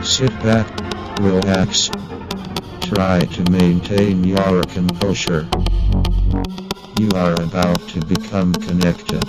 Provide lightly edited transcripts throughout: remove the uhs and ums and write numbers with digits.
Sit back, relax. Try to maintain your composure. You are about to become connected.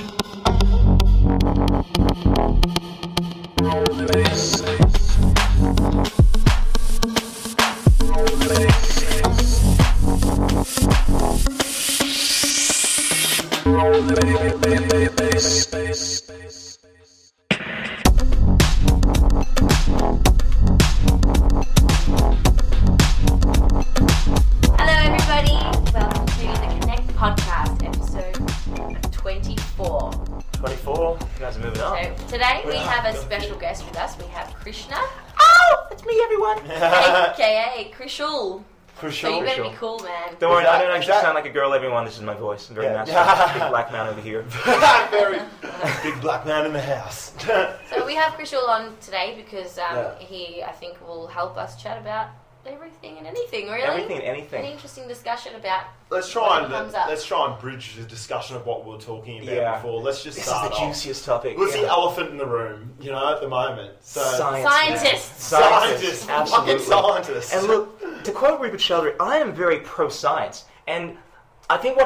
Today we have a special guest with us. We have Krishna. Oh, that's me, everyone. AKA Krishul. So you better be cool, man. Don't worry, I don't actually sound like a girl, everyone. This is my voice. I'm very masculine. Big black man over here. Very big black man in the house. So we have Krishul on today because he, I think, will help us chat about everything and anything, really. Everything and anything. An interesting discussion about Let's try and bridge the discussion of what we were talking about before. Let's just start This is the juiciest topic. What's the elephant in the room, at the moment? So, Scientists. Fucking scientists. And look, to quote Rupert Sheldrake, I am very pro-science. And I think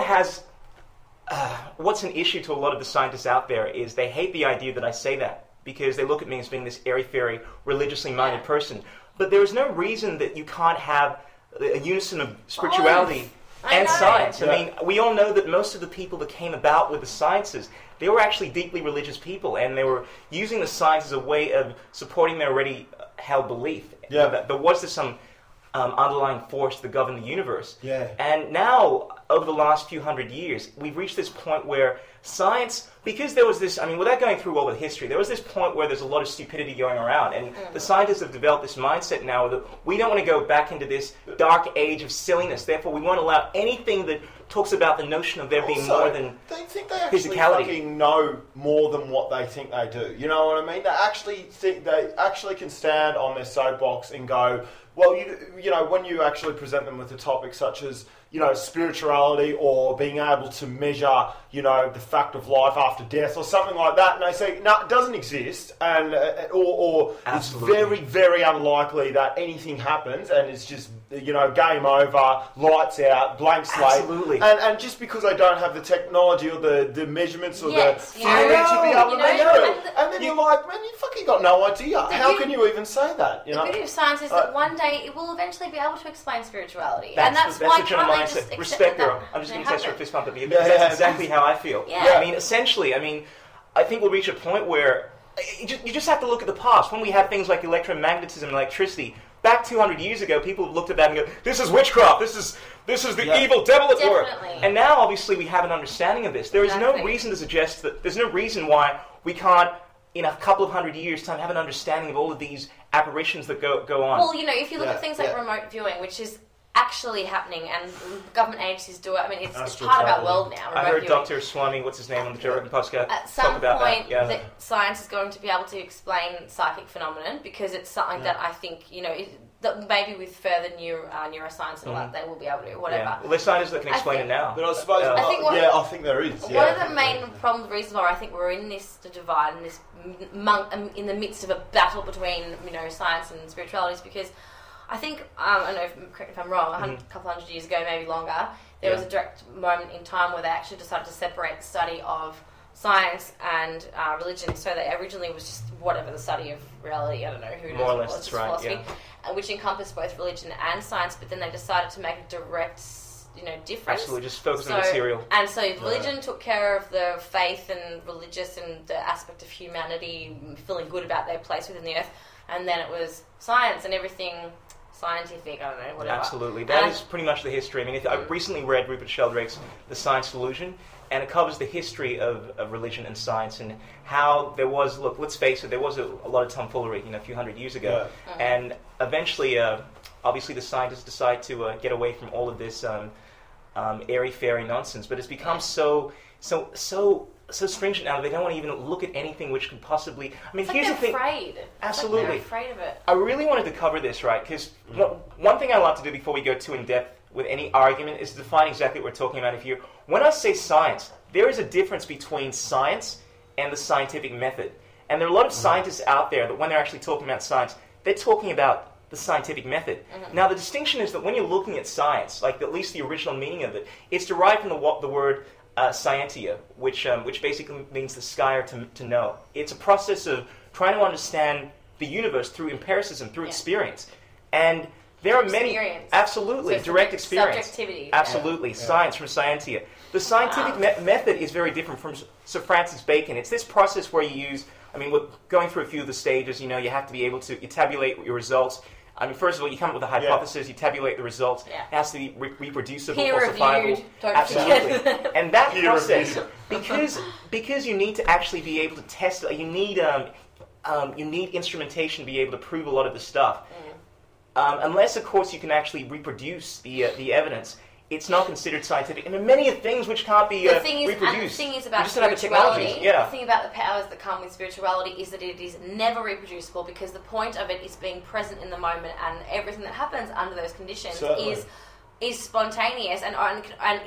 what's an issue to a lot of the scientists out there is they hate the idea that I say that because they look at me as being this airy-fairy, religiously minded person. But there is no reason that you can't have a unison of spirituality and science. I mean, we all know that most of the people that came about with the sciences, they were actually deeply religious people, and they were using the science as a way of supporting their already held belief. Yeah. That there was some underlying force that governed the universe. Yeah. And now, over the last few hundred years, we've reached this point where science, because there was this, without going through all the history, there was this point where there's a lot of stupidity going around, and the scientists have developed this mindset now that we don't want to go back into this dark age of silliness. Therefore, we won't allow anything that talks about the notion of there being more than they think they actually physicality. Fucking know more than what they think they do. You know what I mean? They actually think they actually can stand on their soapbox and go, well, when you actually present them with a topic such as, spirituality or being able to measure, the fact of life after death or something like that, and they say, no, it doesn't exist, and or it's very, very unlikely that anything happens, and it's just, game over, lights out, blank slate. Absolutely. And just because they don't have the technology or the measurements or the theory to be able to measure it, and then you're like, man, you fucking got no idea. How can you even say that? The beauty of science is that one day it will eventually be able to explain spirituality, that's why the general can't they mindset. just Respect, girl. I'm just going to test for a fist pump at you. That's exactly how I feel. Yeah. Essentially, I think we'll reach a point where you just have to look at the past. When we had things like electromagnetism and electricity, back 200 years ago, people looked at that and go, this is witchcraft, this is the evil devil at work. And now, obviously, we have an understanding of this. There is no reason to suggest that, there's no reason why we can't, in a couple of hundred years' time, have an understanding of all of these apparitions that go on. Well, if you look at things like remote viewing, which is actually happening, and government agencies do it. It's part of our world now. I heard Dr. Swami, what's his name on the Joe Rogan podcast, at some about point that science is going to be able to explain psychic phenomenon, because it's something that I think, that maybe with further neuroscience and all that, they will be able to do, whatever. Yeah. Well, there's scientists that can explain it now. But I suppose, I think there is. One of the main reasons why I think we're in this divide and this in the midst of a battle between, science and spirituality is because I think, I don't know, correct me if I'm wrong, a couple hundred years ago, maybe longer, there was a direct moment in time where they actually decided to separate the study of science and religion. So they originally was just whatever, the study of reality, I don't know, who knows. More or less, that's right, philosophy, which encompassed both religion and science, but then they decided to make a direct, difference. Absolutely, just focus on the material. And so religion took care of the faith and religious and the aspect of humanity feeling good about their place within the earth, and then it was science and everything scientific, I don't know, whatever. Absolutely. That is pretty much the history. I recently read Rupert Sheldrake's The Science Delusion, and it covers the history of religion and science and how there was, let's face it, there was a lot of tomfoolery, a few hundred years ago. Yeah. And eventually, obviously the scientists decide to get away from all of this airy-fairy nonsense, but it's become so stringent now that they don't want to even look at anything which could possibly... here's the thing. Afraid. Absolutely. They're afraid of it. I really wanted to cover this, right? Because one thing I like to do before we go too in-depth with any argument is to define exactly what we're talking about here. When I say science, there is a difference between science and the scientific method. And there are a lot of scientists out there that when they're actually talking about science, they're talking about the scientific method. Now, the distinction is that when you're looking at science, like at least the original meaning of it, it's derived from the word scientia, which basically means the sky or to know. It's a process of trying to understand the universe through empiricism, through experience. And there are many... Absolutely, so direct experience. Subjectivity. Absolutely, science from scientia. The scientific method is very different from Sir Francis Bacon. It's this process where you use... I mean, we're going through a few of the stages, you know, you have to be able to... You tabulate your results. I mean, first of all, you come up with a hypothesis, you tabulate the results. It has to be reproducible, falsifiable. Absolutely. And that process, because you need to actually be able to test it, you need instrumentation to be able to prove a lot of the stuff. Unless, of course, you can actually reproduce the evidence, it's not considered scientific. And there are many things which can't be reproduced. The thing is about spirituality. The thing about the powers that come with spirituality is that it is never reproducible, because the point of it is being present in the moment, and everything that happens under those conditions is spontaneous and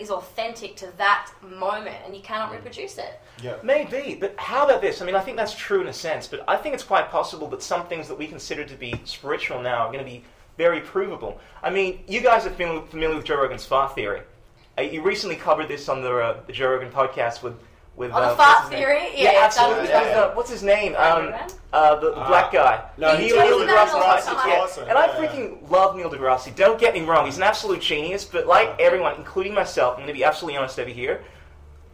is authentic to that moment, and you cannot reproduce it. Yeah. Maybe, but how about this? I mean, I think that's true in a sense, but I think it's quite possible that some things that we consider to be spiritual now are going to be very provable. I mean, you guys are familiar with Joe Rogan's fart theory. You recently covered this on the Joe Rogan podcast with the fart theory? Yeah, absolutely. What's his name? The black guy. No, Neil deGrasse Tyson. And I freaking love Neil deGrasse. Don't get me wrong, he's an absolute genius, but like everyone, including myself, I'm going to be absolutely honest over here,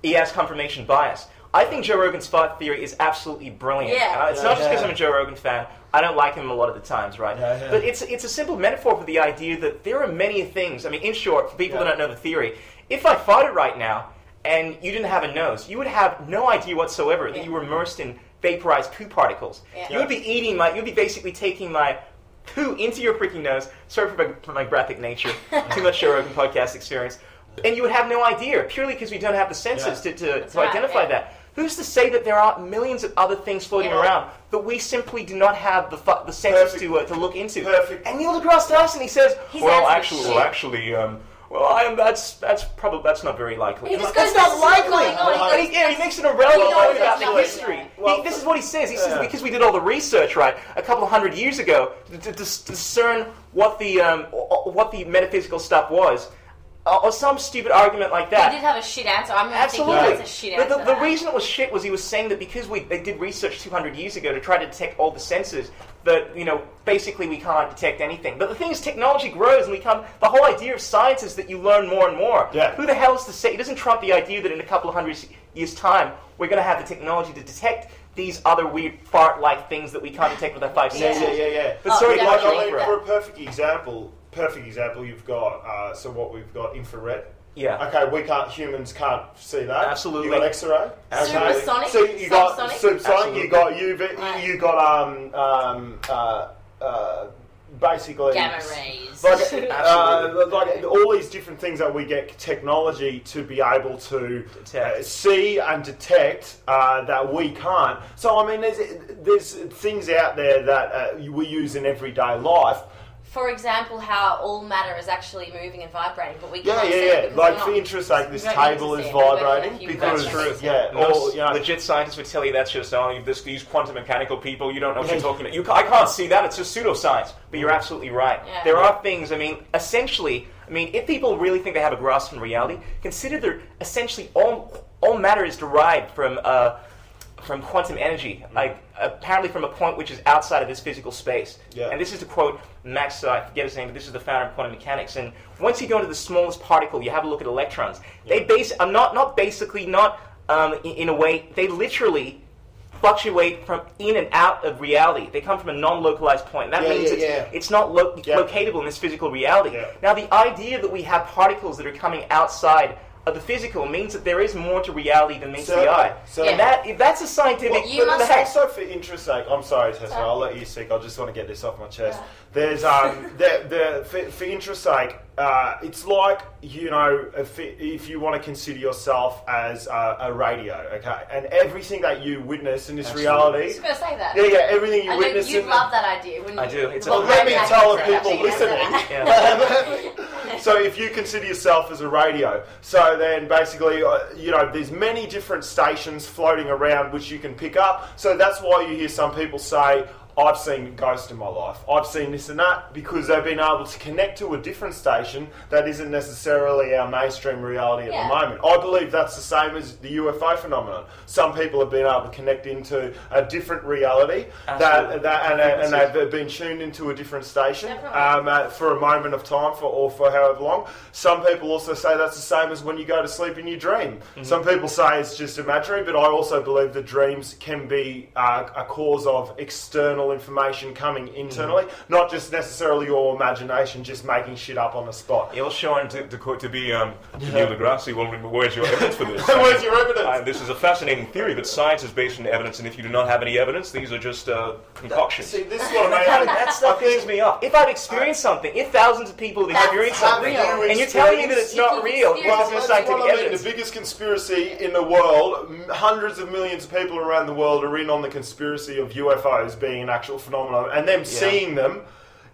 he has confirmation bias. I think Joe Rogan's fart theory is absolutely brilliant. It's not just because I'm a Joe Rogan fan. I don't like him a lot of the times, right? But it's a simple metaphor for the idea that there are many things. I mean, in short, for people that don't know the theory, if I farted right now and you didn't have a nose, you would have no idea whatsoever that you were immersed in vaporized poo particles. You would be you'd be basically taking my poo into your freaking nose. Sorry for my graphic nature. Too much Joe Rogan podcast experience. And you would have no idea, purely because we don't have the senses to identify that. Who's to say that there are millions of other things floating around that we simply do not have the senses to look into? Perfect. And Neil deGrasse Tyson, he says, that's not very likely. That's not likely. He makes an irrelevant point about the history. This is what he says. He says because we did all the research right a couple of hundred years ago to discern what the metaphysical stuff was. Or some stupid argument like that. He did have a shit answer. I'm not thinking that's a shit answer. But the reason it was shit was he was saying that because they did research 200 years ago to try to detect all the senses, that, you know, basically we can't detect anything. But the thing is, technology grows, and the whole idea of science is that you learn more and more. Yeah. Who the hell is to say? It doesn't trump the idea that in a couple of hundred years' time, we're going to have the technology to detect these other weird fart-like things that we can't detect with our five senses. But sorry, for a perfect example, you've got we've got infrared. Yeah. Okay, humans can't see that. Absolutely. You got X-ray. Supersonic. So you got subsonic. You got UV. You got basically gamma rays. Like all these different things that we get technology to be able to see and detect that we can't. So I mean, there's things out there that we use in everyday life. For example, how all matter is actually moving and vibrating, but we can't see it. Like for interest's sake, this table is vibrating because legit scientists would tell you that's just these quantum mechanical people. You don't know what you're talking about. I can't see that. It's just pseudoscience. But you're absolutely right. Yeah. There are things. I mean, essentially, if people really think they have a grasp on reality, consider that essentially all matter is derived from quantum energy, apparently from a point which is outside of this physical space. Yeah. And this is to quote Max, I forget his name, but this is the founder of quantum mechanics. And once you go into the smallest particle, you have a look at electrons. Yeah. In a way, they literally fluctuate from in and out of reality. They come from a non-localized point. That means it's not locatable in this physical reality. Yeah. Now, the idea that we have particles that are coming outside of the physical means that there is more to reality than meets the eye. And that's a scientific... Also, for interest's sake, I'm sorry, Tessa, I'll let you speak. I just want to get this off my chest. There's for interest's sake, it's like, you know, if you want to consider yourself as a radio, okay, and everything that you witness in this reality... I was going to say that. Yeah, everything you witness... You love that idea. I do. Let me tell the people listening. So if you consider yourself as a radio, so then basically, there's many different stations floating around which you can pick up. So that's why you hear some people say, I've seen ghosts in my life. I've seen this and that because they've been able to connect to a different station that isn't necessarily our mainstream reality at the moment. I believe that's the same as the UFO phenomenon. Some people have been able to connect into a different reality and they've been tuned into a different station for a moment of time or for however long. Some people also say that's the same as when you go to sleep in your dream. Some people say it's just imaginary, but I also believe that dreams can be a cause of external information coming internally, not just necessarily your imagination just making shit up on the spot. Well, Sean, to be Neil deGrasse, well, where's your evidence for this? Where's your evidence? This is a fascinating theory that science is based on evidence, and if you do not have any evidence, these are just concoctions. See, this is what I mean. That stuff pisses me off. If I've experienced something, if thousands of people have experienced something, and you're telling me that it's not real, well, there's no that's scientific what I mean. evidence. The biggest conspiracy in the world, hundreds of millions of people around the world are in on the conspiracy of UFOs being an actual phenomenon and them seeing them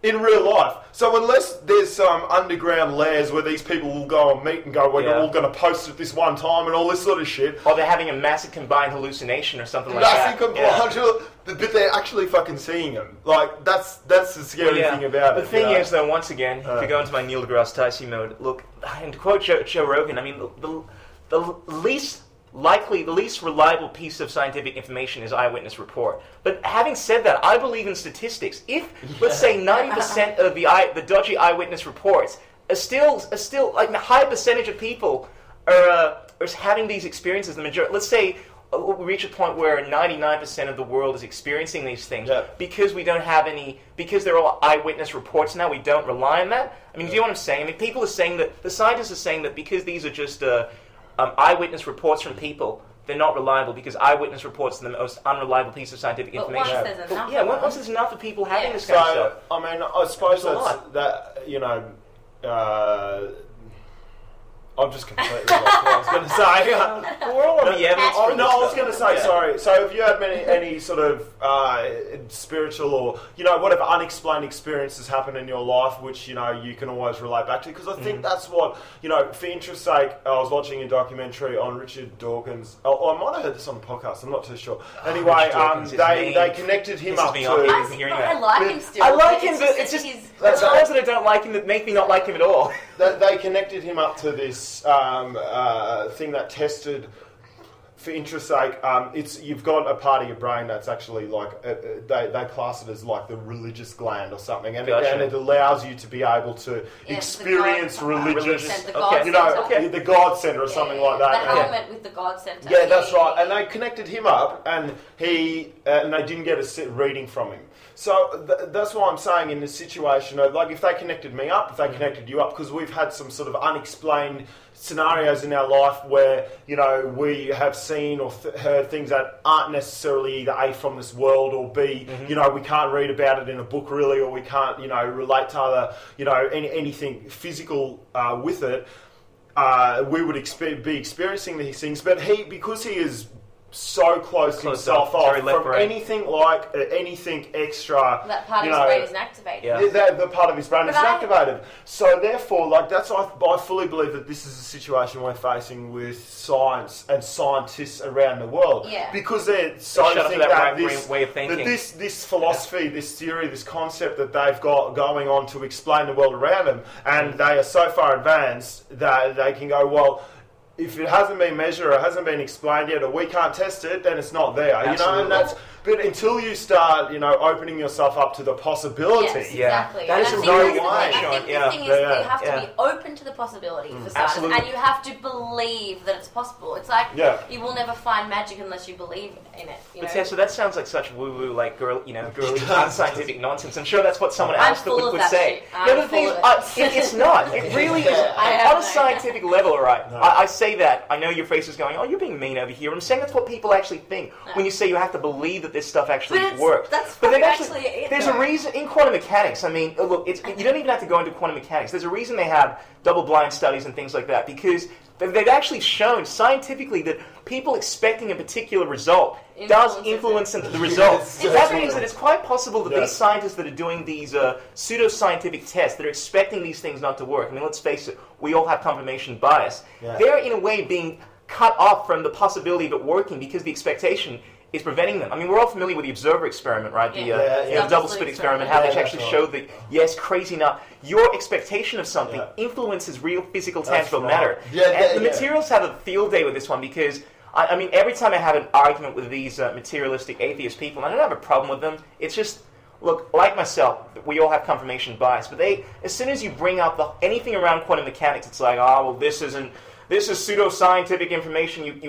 in real life. So unless there's some underground layers where these people will go and meet and go, we're all going to post at this one time and all this sort of shit. Or they're having a massive combined hallucination or something like that. But they're actually fucking seeing them. Like, that's the scary thing about it. The thing is, though, once again, if you go into my Neil deGrasse Tyson mode, look, and to quote Joe Rogan, I mean, the least reliable piece of scientific information is eyewitness report. But having said that, I believe in statistics. If, let's say, 90% of the dodgy eyewitness reports are still like a high percentage of people are having these experiences, the majority, let's say, we reach a point where 99% of the world is experiencing these things because we don't have any, because they're all eyewitness reports now, we don't rely on that. I mean, do you know what I'm saying? I mean, people are saying that, the scientists are saying that because these are just eyewitness reports from people, they're not reliable because eyewitness reports are the most unreliable piece of scientific information. Once there's enough once there's enough of people having this kind of stuff. I mean, I suppose that, you know, I'm just completely lost what I was going to say. We're all on the evidence. I was going to say, sorry. So if you have any sort of spiritual or, you know, whatever unexplained experiences happen in your life, which, you know, you can always relate back to, because I think that's what, you know, for interest's sake, I was watching a documentary on Richard Dawkins. I might have heard this on the podcast, I'm not too sure. Anyway, they connected him up to... I like him still. I like him, but it's just... There's times that I don't like him that make me not like him at all. They connected him up to this thing that tested, for interest's sake, you've got a part of your brain that's actually like, they class it as like the religious gland or something, and it allows you to be able to experience religious, the God Center or something like that. The element with the God Center. Yeah, that's right. And they connected him up, and they didn't get a reading from him. So that's why I'm saying in this situation, like if they connected me up, if they connected you up, because we've had some sort of unexplained scenarios in our life where, you know, we have seen or heard things that aren't necessarily either A, from this world, or B, you know, we can't read about it in a book really, or we can't, you know, relate to other, you know, anything physical with it. We would be experiencing these things, but because he is so close himself off from anything extra. That part of his brain isn't activated. Yeah. The part of his brain isn't activated. So therefore, like I fully believe that this is a situation we're facing with science and scientists around the world. Yeah. Because they're so think that way of thinking. This philosophy, this theory, this concept that they've got going on to explain the world around them, and they are so far advanced that they can go, well, if it hasn't been measured or it hasn't been explained yet, or we can't test it, then it's not there. Absolutely. You know, but until you start, you know, opening yourself up to the possibility, exactly. That is a no way. I think the thing is you have to be open to the possibility for science, Absolutely. and you have to believe that it's possible. It's like you will never find magic unless you believe in it. You know? But so that sounds like such woo-woo, like girly unscientific nonsense. I'm sure that's what someone else would say. No, the thing is, it's not. It really is. On a scientific level, all right. I say that. I know your face is going, oh, you're being mean over here. I'm saying that's what people actually think when you say you have to believe that this stuff actually works. But there's a reason in quantum mechanics. I mean, look, you don't even have to go into quantum mechanics. There's a reason they have double-blind studies and things like that, because they've actually shown scientifically that people expecting a particular result does influence the result. That means that it's quite possible that these scientists that are doing these pseudo-scientific tests, that are expecting these things not to work. I mean, let's face it, we all have confirmation bias. They're, in a way, being cut off from the possibility of it working because the expectation is preventing them. I mean, we're all familiar with the observer experiment, right? The double slit experiment, how they actually showed that, yes, crazy enough, your expectation of something influences real physical, tangible matter. And the materials have a field day with this one because, I mean, every time I have an argument with these materialistic atheist people, and I don't have a problem with them, it's just, look, like myself, we all have confirmation bias, but as soon as you bring up anything around quantum mechanics, it's like, oh, well, this is pseudo-scientific information.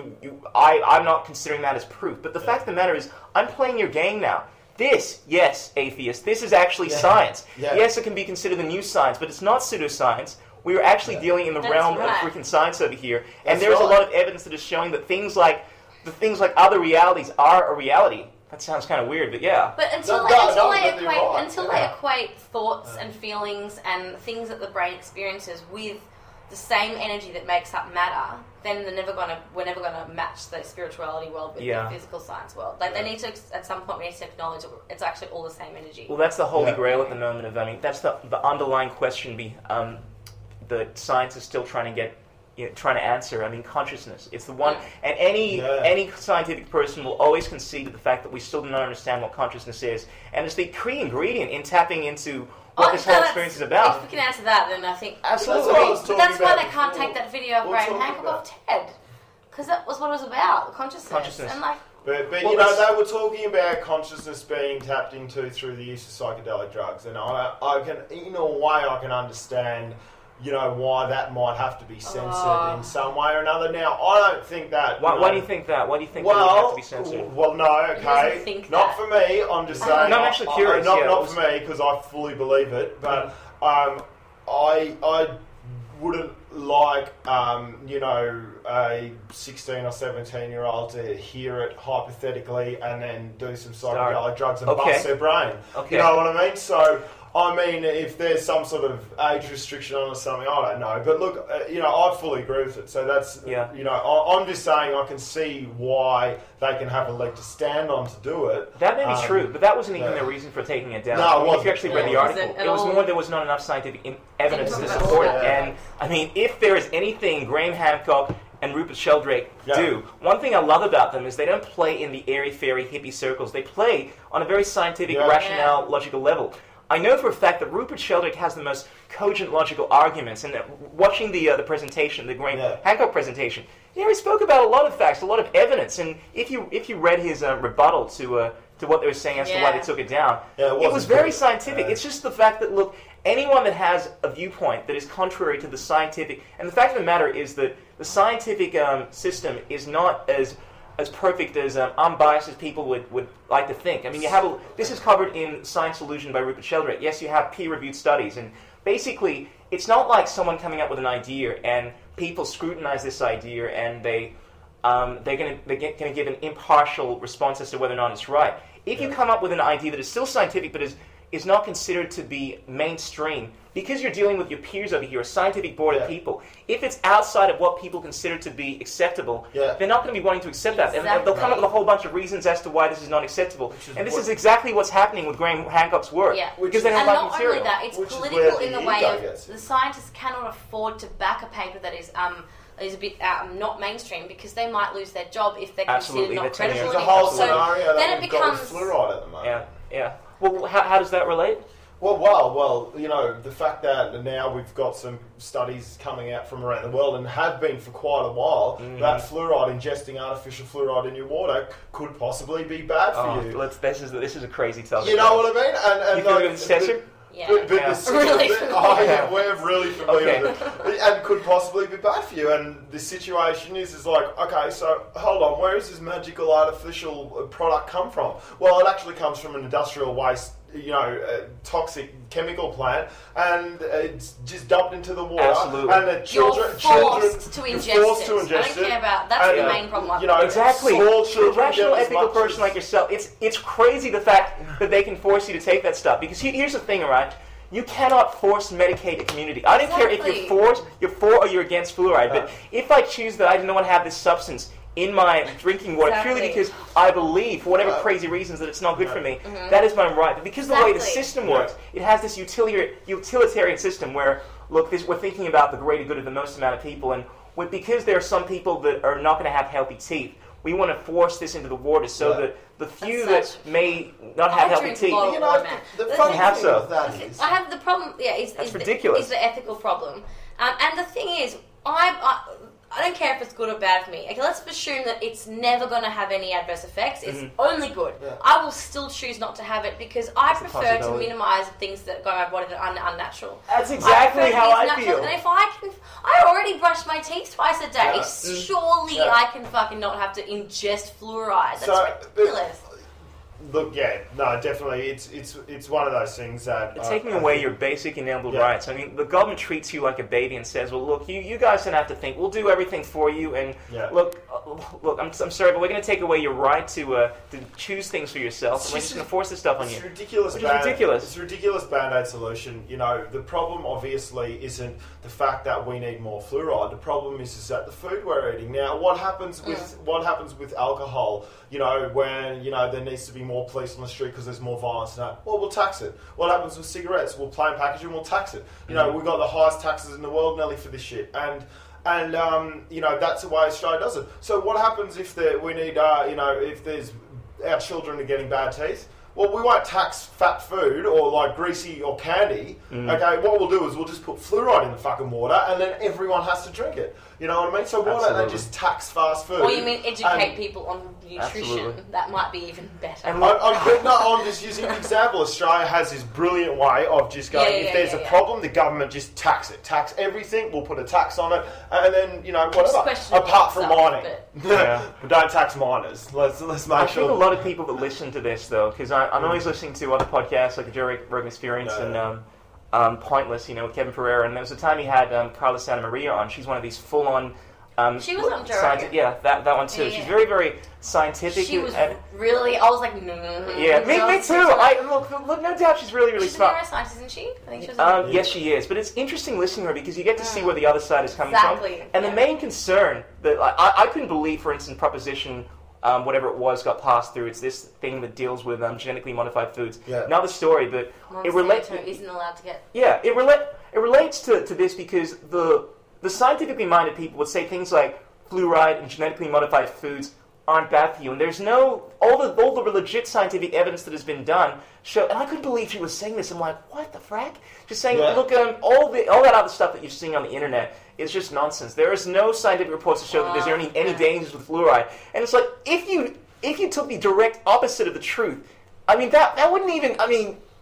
I'm not considering that as proof. But the fact of the matter is, I'm playing your game now. This, yes, atheist, this is actually science. Yes, it can be considered the new science, but it's not pseudoscience. We are actually dealing in the realm of freaking science over here. And there's a lot of evidence that is showing that things like other realities are a reality. That sounds kind of weird, but yeah. But until they equate thoughts and feelings and things that the brain experiences with the same energy that makes up matter, then we're never gonna match the spirituality world with the physical science world. Like they need to, at some point, we need to acknowledge that it's actually all the same energy. Well, that's the holy grail at the moment. That's the underlying question that science is still trying to answer. I mean, consciousness. It's the one, and any scientific person will always concede to the fact that we still do not understand what consciousness is, and it's the key ingredient in tapping into what this whole experience is about. If we can answer that, then I think absolutely. But that's why they can't take that video of Graham Hancock off TED, because that was what it was about, consciousness. And But you know, they were talking about consciousness being tapped into through the use of psychedelic drugs, and I can, in a way, I can understand, you know, why that might have to be censored in some way or another. Now, I don't think that... Why do you think that? Why do you think that it would have to be censored? Well, no, okay. Not for me, I'm just saying... No, I'm actually curious. Not for me, because I fully believe it, but I wouldn't like, you know, a 16 or 17-year-old to hear it hypothetically and then do some psychedelic drugs and bust their brain. You know what I mean? So... I mean, if there's some sort of age restriction on or something, I don't know. But look, you know, I fully agree with it. So that's, you know, I'm just saying I can see why they can have a leg to stand on to do it. That may be true, but that wasn't even their reason for taking it down. No, if you actually read the article, it was more there was not enough scientific evidence to support it. And, I mean, if there is anything Graham Hancock and Rupert Sheldrake do, one thing I love about them is they don't play in the airy-fairy hippie circles. They play on a very scientific, rationale, logical level. I know for a fact that Rupert Sheldrake has the most cogent logical arguments, and watching the presentation, the Graham Hancock presentation, he spoke about a lot of facts, a lot of evidence, and if you read his rebuttal to what they were saying as to why they took it down, it was very scientific. It's just the fact that, look, anyone that has a viewpoint that is contrary to the scientific, and the fact of the matter is that the scientific system is not as perfect as unbiased as people would like to think. I mean, this is covered in Science Illusion by Rupert Sheldrake. Yes, you have peer-reviewed studies, and basically, it's not like someone coming up with an idea and people scrutinize this idea and they're going to give an impartial response as to whether or not it's right. If you come up with an idea that is still scientific but is not considered to be mainstream, because you're dealing with your peers over here, a scientific board of people, if it's outside of what people consider to be acceptable, they're not going to be wanting to accept that. And they'll come up with a whole bunch of reasons as to why this is not acceptable. And this is exactly what's happening with Graham Hancock's work. Because they don't like material. And not only that, it's political in the way of the scientists cannot afford to back a paper that is a bit not mainstream, because they might lose their job if they're considered not credible. There's a whole scenario then that we've got with fluoride at the moment. Yeah. Well, how does that relate? Well, you know, the fact that now we've got some studies coming out from around the world, and have been for quite a while, that fluoride, ingesting artificial fluoride in your water, could possibly be bad for you. This is a crazy topic. You know what I mean? And you feel like it's censored? Yeah. But we're really familiar with it. And could possibly be bad for you. And the situation is like, okay, so hold on, where does this magical artificial product come from? Well, it actually comes from an industrial waste, you know, toxic chemical plant, and it's just dumped into the water. Absolutely. And the children to ingest it. I don't care about that's the main problem. You know, exactly. To a rational, ethical person like yourself, it's crazy the fact that they can force you to take that stuff. Because here's the thing, all right? You cannot force medicate a community. I don't care if you're for or you're against fluoride, but if I choose that I don't want to have this substance in my drinking water purely because I believe, for whatever crazy reasons, that it's not good for me, that is my right. But because of the way the system works, it has this utilitarian system where, look, we're thinking about the greater good of the most amount of people, and because there are some people that are not going to have healthy teeth, we want to force this into the water so that the few That's that may not have healthy teeth. You know, the funny thing with that is... I have the problem, is ridiculous. Is the ethical problem. And the thing is, I don't care if it's good or bad for me. Okay, let's assume that it's never going to have any adverse effects. It's only good. Yeah. I will still choose not to have it because I prefer to minimise things that go in my body that are unnatural. That's exactly how I feel. And if I already brush my teeth twice a day. Surely I can fucking not have to ingest fluoride. That's ridiculous. Look, definitely. It's one of those things that... It's taking away your basic inalienable rights. I mean, the government treats you like a baby and says, well, look, you guys don't have to think. We'll do everything for you. And look, I'm sorry, but we're going to take away your right to choose things for yourself. And we're just going to force this stuff on you. It's ridiculous. It's a ridiculous Band-Aid solution. You know, the problem obviously isn't the fact that we need more fluoride. The problem is that the food we're eating. Now, what happens with alcohol? You know, when there needs to be more police on the street because there's more violence and that. Well, we'll tax it. What happens with cigarettes? We'll plain packaging, we'll tax it. You know, we've got the highest taxes in the world, Nelly, for this shit. And that's the way Australia does it. So what happens if if there's our children are getting bad teeth? Well, we won't tax fat food or like greasy or candy. Okay, what we'll do is we'll just put fluoride in the fucking water and then everyone has to drink it. You know what I mean? So why don't they just tax fast food? Or you mean educate people on nutrition? Absolutely. That might be even better. And I'm just using an example. Australia has this brilliant way of just going, if there's a problem, the government just tax it. Tax everything, we'll put a tax on it, and then, whatever. Apart from mining. But don't tax miners. Let's make sure. I think a lot of people that listen to this, though, because I'm always listening to other podcasts like the Joe Rogan Experience and Pointless, with Kevin Pereira, and there was a time he had Carla Santa Maria on. She's one of these full-on... she was on Joe Rogan. Yeah, that one too. Yeah. She's very, very scientific. She was really... I was like... Yeah, me too. Look, no doubt she's really, really smart. She's a neuroscientist, isn't she? I think she was yes, she is. But it's interesting listening to her because you get to see where the other side is coming from. And the main concern that... I couldn't believe, for instance, Proposition... whatever it was got passed through. It's this thing that deals with genetically modified foods. Yeah. Another story, but it relates. Isn't allowed to get. Yeah, it relates to this because the scientifically minded people would say things like fluoride and genetically modified foods aren't bad for you, and there's all the legit scientific evidence that has been done show. And I couldn't believe she was saying this. I'm like, what the frack? Just saying, look, all that other stuff that you're seeing on the internet is just nonsense. There is no scientific reports to show that there's any dangers with fluoride. And it's like, if you took the direct opposite of the truth, I mean, that wouldn't even,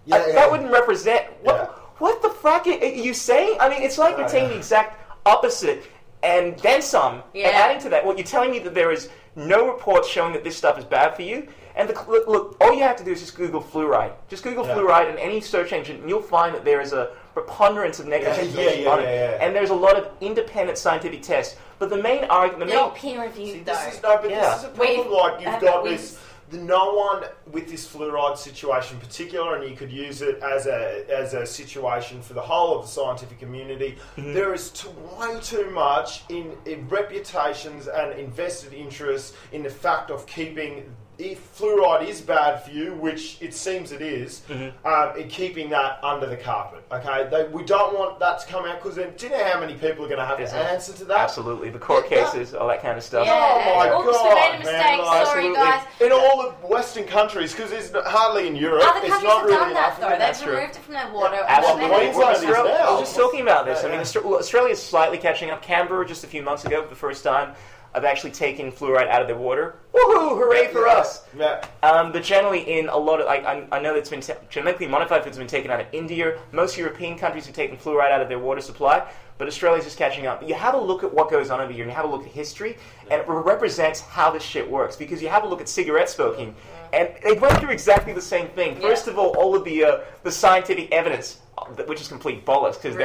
that wouldn't represent, what the frack are you saying? I mean, it's like you're taking the exact opposite and then some, and adding to that, you're telling me that there is no reports showing that this stuff is bad for you. And look, all you have to do is just Google fluoride. Just Google fluoride in any search engine, and you'll find that there is a preponderance of negative information on it. And there's a lot of independent scientific tests. But the main argument... They're not peer-reviewed, though. This is a problem. Like, you've got this... No one with this fluoride situation in particular, and you could use it as a situation for the whole of the scientific community, there is way too much in reputations and invested interest in the fact of keeping... If fluoride is bad for you, which it seems it is, in keeping that under the carpet, okay? We don't want that to come out, because then, do you know how many people are going to have to answer to that? Absolutely. The court cases, all that kind of stuff. Yeah. Oh my God, we made a mistake. Man, sorry, guys. In all the Western countries, because it's hardly in Europe. Other it's countries not have really done that, though. That's They've removed it from their water. Absolutely. Queensland I was just talking about this. I mean, Australia's slightly catching up. Canberra, just a few months ago, for the first time, have actually taken fluoride out of their water. Woohoo! Hooray for us! Yeah. But generally, in a lot of, I know that's been genetically modified foods have been taken out of India. Most European countries have taken fluoride out of their water supply, but Australia's just catching up. But you have a look at what goes on over here, and you have a look at history, and it represents how this shit works. Because you have a look at cigarette smoking, and they went through exactly the same thing. First of all of the scientific evidence, which is complete bollocks. But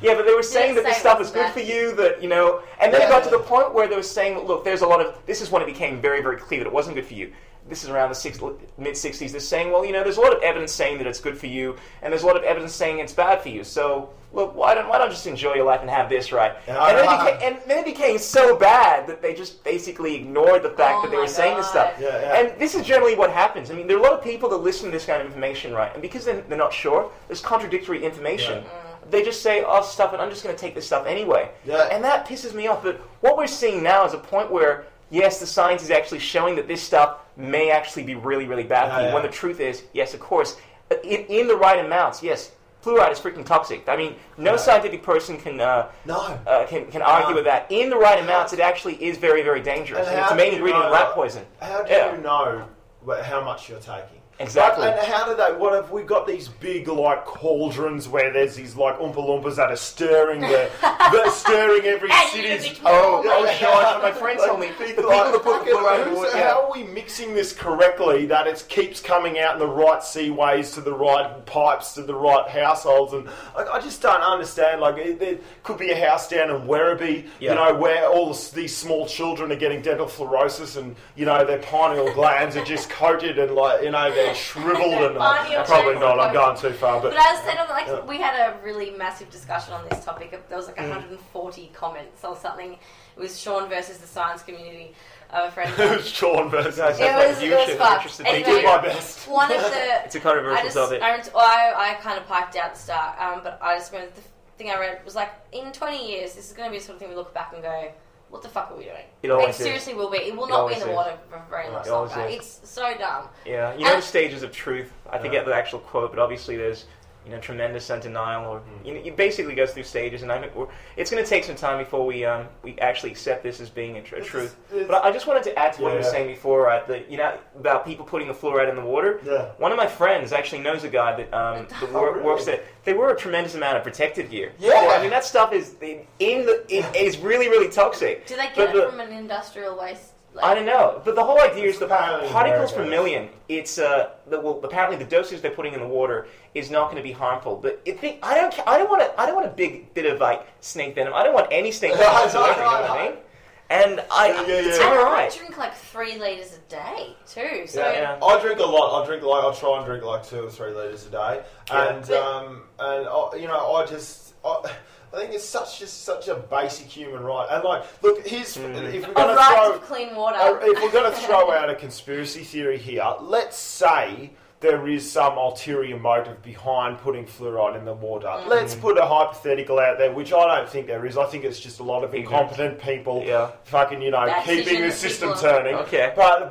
they were saying that this stuff was good for you, and then it got to the point where they were saying, look, there's a lot of, this is when it became very, very clear that it wasn't good for you. This is around the mid-60s. They're saying, well, there's a lot of evidence saying that it's good for you, and there's a lot of evidence saying it's bad for you. So, look, why don't just enjoy your life and have this right? And then it became so bad that they just basically ignored the fact that they were saying this stuff. And this is generally what happens. I mean, there are a lot of people that listen to this kind of information, right? And because they're not sure, there's contradictory information. They just say, oh, stuff it, I'm just going to take this stuff anyway. And that pisses me off. But what we're seeing now is a point where yes, the science is actually showing that this stuff may actually be really, really bad for you. When the truth is, yes, of course, in the right amounts, yes, fluoride is freaking toxic. I mean, no scientific person can argue with that. In the right amounts, it actually is very, very dangerous. And it's a main ingredient in rat poison. How do you know how much you're taking? Exactly. And how do they? What have we got? These big like cauldrons where there's these like Oompa Loompas that are stirring they're stirring every city's. Oh gosh! My friend told me the people that put fluoride in water. How are we mixing this correctly that it keeps coming out in the right seaways to the right pipes to the right households? And I just don't understand. Like there could be a house down in Werribee, you know, where all these small children are getting dental fluorosis, and you know their pineal glands are just coated and like they're shriveled and probably not. I'm going too far, but I said, we had a really massive discussion on this topic. There was like 140 comments or something. It was Sean versus the science community. A friend. It was Sean versus. It was fucked. Anyway, do my best. One of the. It's a controversial topic. I kind of piped out at the start, but I just remember the thing I read was like, in 20 years, this is going to be the sort of thing we look back and go, what the fuck are we doing? It seriously will be. It will not be in the water for very much longer. It's so dumb. Yeah, you know the stages of truth. I forget the actual quote, but obviously there's tremendous denial, or it basically goes through stages, and it's going to take some time before we actually accept this as being a truth. But I just wanted to add to what you were saying before, about people putting the fluoride in the water. Yeah. One of my friends actually knows a guy that works there. They wear a tremendous amount of protective gear. Yeah, I mean that stuff is is really, really toxic. Do they get it from an industrial waste? I don't know, but the whole idea is the particles per million. It's apparently the dosage they're putting in the water is not going to be harmful. But I don't want a big bit of like snake venom. I don't want any snake venom whatsoever. You know what I mean? And I drink like 3 liters a day too. So I drink a lot. I try and drink like 2 or 3 liters a day, I think it's such a basic human right. And like, look, if we're going to throw out a conspiracy theory here, let's say there is some ulterior motive behind putting fluoride in the water. Let's put a hypothetical out there, which I don't think there is. I think it's just a lot of incompetent people fucking, keeping the system turning. Okay. But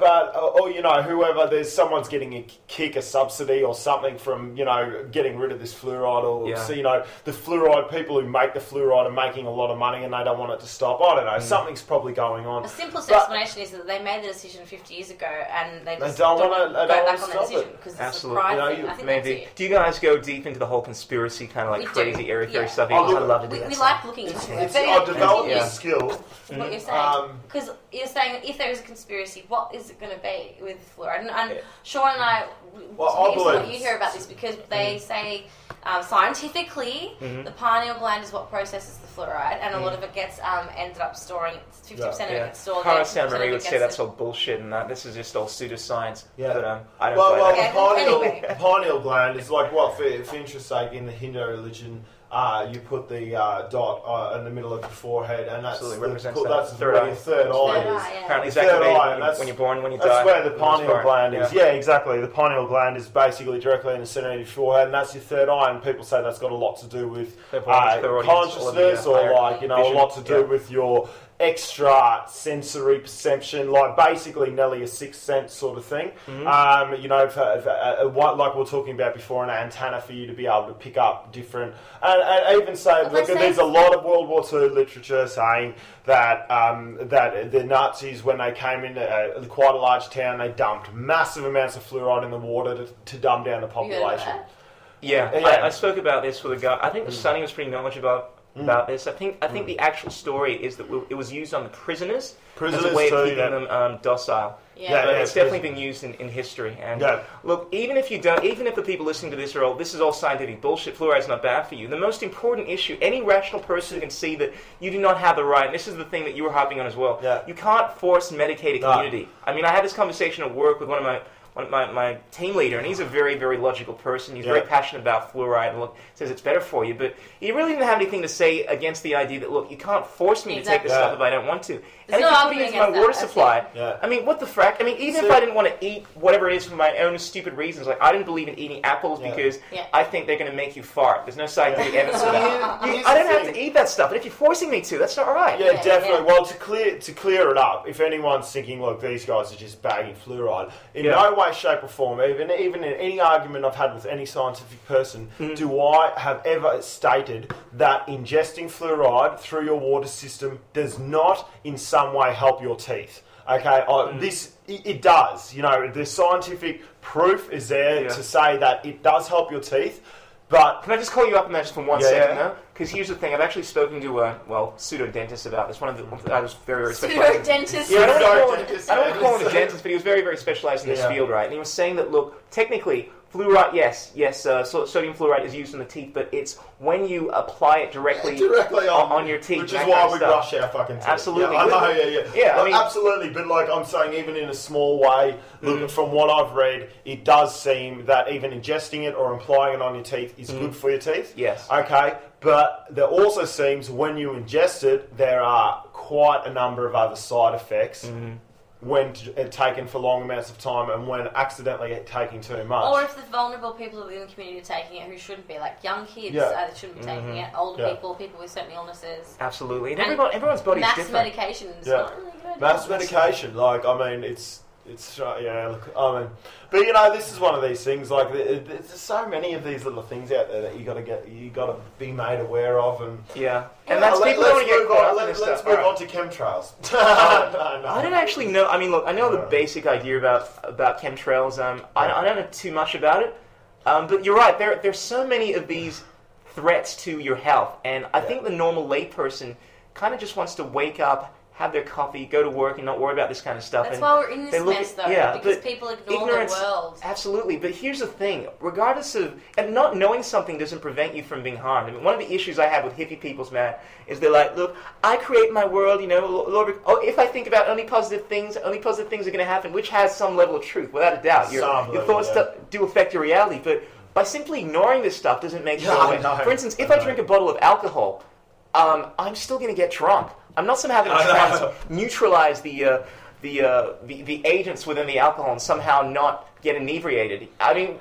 whoever, someone's getting a kick, a subsidy or something from, getting rid of this fluoride, or, the fluoride, people who make the fluoride are making a lot of money and they don't want it to stop. I don't know. Something's probably going on. The simplest explanation is that they made the decision 50 years ago and they just don't want to go back on that decision. Absolutely. Maybe. Do you guys go deep into the whole conspiracy kind of like crazy area theory stuff? I love to do that. We like looking into it. I've developed this skill. What you're saying. Because you're saying if there is a conspiracy, what is it going to be with fluoride? And Sean and I, what you hear about this, because they say scientifically the pineal gland is what processes the fluoride, and a lot of it gets ended up storing. 50% of it gets stored. Carl Marie would say that's all bullshit, and that this is just all pseudoscience. Yeah. But I don't the pineal gland is like, for interest's sake, in the Hindu religion, you put the dot in the middle of your forehead, and that's represents that's where your third eye is. Apparently, it's activated when you're born, when you die. That's where the pineal gland is. Yeah, exactly. The pineal gland is basically directly in the center of your forehead, and that's your third eye. And people say that's got a lot to do with consciousness, or a lot to do with your extra sensory perception, like basically nearly a sixth sense sort of thing. Like we were talking about before, an antenna for you to be able to pick up different, and even say, there's a lot of World War II literature saying that that the Nazis, when they came into quite a large town, they dumped massive amounts of fluoride in the water to dumb down the population. I spoke about this with a guy. I think Sonny was pretty knowledgeable about this. I think the actual story is that it was used on the prisoners as a way of keeping them docile. It's definitely been used in history. And look, even if the people listening to this this is all scientific bullshit, fluoride's not bad for you. The most important issue, any rational person can see that you do not have the right, and this is the thing that you were harping on as well. You can't force medicate a community. I mean, I had this conversation at work with one my team leader, and he's a very, very logical person. He's very passionate about fluoride and says it's better for you. But he really didn't have anything to say against the idea that, look, you can't force me to take this stuff if I don't want to. There's and no if you put argument it into my against water that. supply, I mean, what the frack? I mean, even if I didn't want to eat whatever it is for my own stupid reasons, like I didn't believe in eating apples because I think they're going to make you fart. There's no scientific evidence for that. I don't have to eat that stuff, but if you're forcing me to, that's not right. Yeah, definitely. Well, to clear it up, if anyone's thinking, look, these guys are just bagging fluoride, in no way, shape or form, even in any argument I've had with any scientific person, do I have ever stated that ingesting fluoride through your water system does not in some way help your teeth. Okay, it does. You know, the scientific proof is there to say that it does help your teeth. But can I just call you up on that just for 1 second, though? Because here's the thing: I've actually spoken to a pseudo-dentist about this. One of the I was very, very specialized. Pseudo-dentist. Yeah, I don't want to call him a dentist, but he was very, very specialized in this field, right? And he was saying that, look, technically, fluoride, sodium fluoride is used in the teeth, but it's when you apply it directly on your teeth. Which is why we brush our fucking teeth. Absolutely. Yeah, I know, Yeah, I mean, absolutely. But like I'm saying, even in a small way, look, from what I've read, it does seem that even ingesting it or applying it on your teeth is good for your teeth. Yes. Okay. But there also seems when you ingest it, there are quite a number of other side effects. When taken for long amounts of time and when accidentally taking too much. Or if the vulnerable people within the community are taking it who shouldn't be, like young kids shouldn't be taking it, older people with certain illnesses. Absolutely. And everyone's body is different. Mass medication is not really good. Mass medication, like, I mean, it's look, I mean, but you know, this is one of these things, like, there's so many of these little things out there that you got to be made aware of, and and that's people don't want to get caught up in this stuff. Let's move on to chemtrails. No. I don't actually know. I mean, look, I know the basic idea about chemtrails. I don't know too much about it, but you're right. There's so many of these threats to your health, and I think the normal layperson kind of just wants to wake up, have their coffee, go to work, and not worry about this kind of stuff. That's why we're in this mess, though, because people ignore the world. Absolutely, but here's the thing. Regardless of... And not knowing something doesn't prevent you from being harmed. I mean, one of the issues I have with hippie people's, man, is they're like, look, I create my world, you know, Lord, if I think about only positive things are going to happen, which has some level of truth, without a doubt. Your thoughts do affect your reality, but by simply ignoring this stuff doesn't make it go away. For instance, if I drink a bottle of alcohol, I'm still going to get drunk. I'm not somehow going to neutralize the agents within the alcohol and somehow not get inebriated. I mean,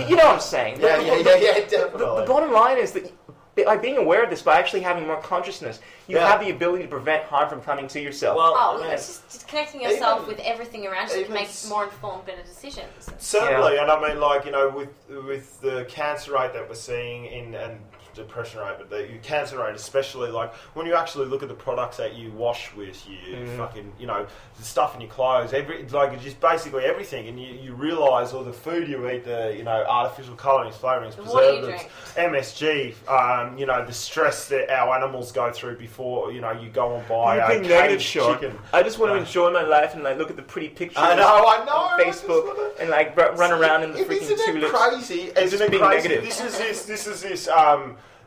you know what I'm saying. Yeah, definitely. The bottom line is that by being aware of this, by actually having more consciousness, you have the ability to prevent harm from coming to yourself. Well, it's just connecting yourself with everything around you to make more informed, better decisions. Certainly, and I mean, like, you know, with the cancer rate that we're seeing and depression rate, but the cancer rate especially, like, when you actually look at the products that you wash with, you fucking, you know, the stuff in your clothes, just basically everything, and you realise all the food you eat, the, you know, artificial colourings, flavourings, preservatives, MSG, you know, the stress that our animals go through before, you know, you go and buy a caged chicken. I just want to enjoy my life and, like, look at the pretty pictures I know, on Facebook and, like, run around in the freaking tulips. Crazy? Isn't it crazy? This is this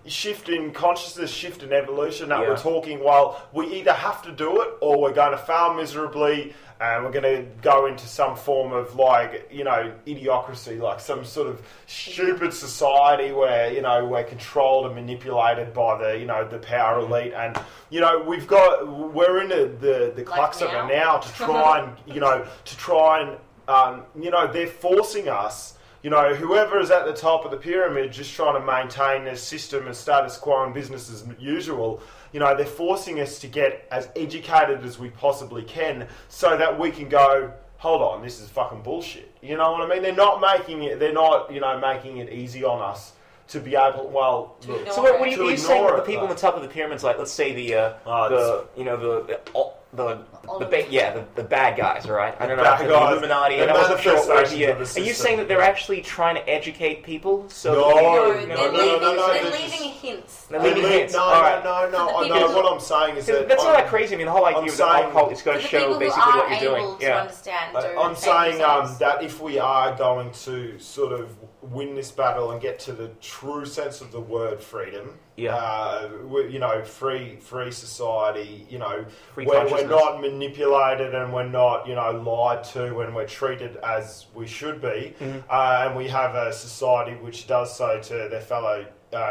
shift in consciousness, shift in evolution that we're talking. Well, we either have to do it or we're going to fail miserably, and we're going to go into some form of, like, you know, idiocracy, like some sort of stupid society where, you know, we're controlled and manipulated by the, you know, the power elite, and, you know, we're in the crux of it now to try and, you know, they're forcing us. You know, whoever is at the top of the pyramid just trying to maintain their system and status quo and business as usual, you know, they're forcing us to get as educated as we possibly can so that we can go, hold on, this is fucking bullshit. You know what I mean? They're not, you know, making it easy on us to be able, so what are you saying that the people on the top of the pyramids, like, let's say the bad guys, all right? I don't know, the Illuminati, and I wasn't sure what idea. Are you saying that they're actually trying to educate people? They're leaving hints. They're leaving hints. No. What I'm saying is that... That's not that crazy. I mean, the whole idea of the occult is going to show basically what you're doing. I'm saying that if we are going to sort of win this battle and get to the true sense of the word freedom, you know, free society, you know, where we're not manipulated and we're not, lied to when we're treated as we should be, and we have a society which does so to their fellow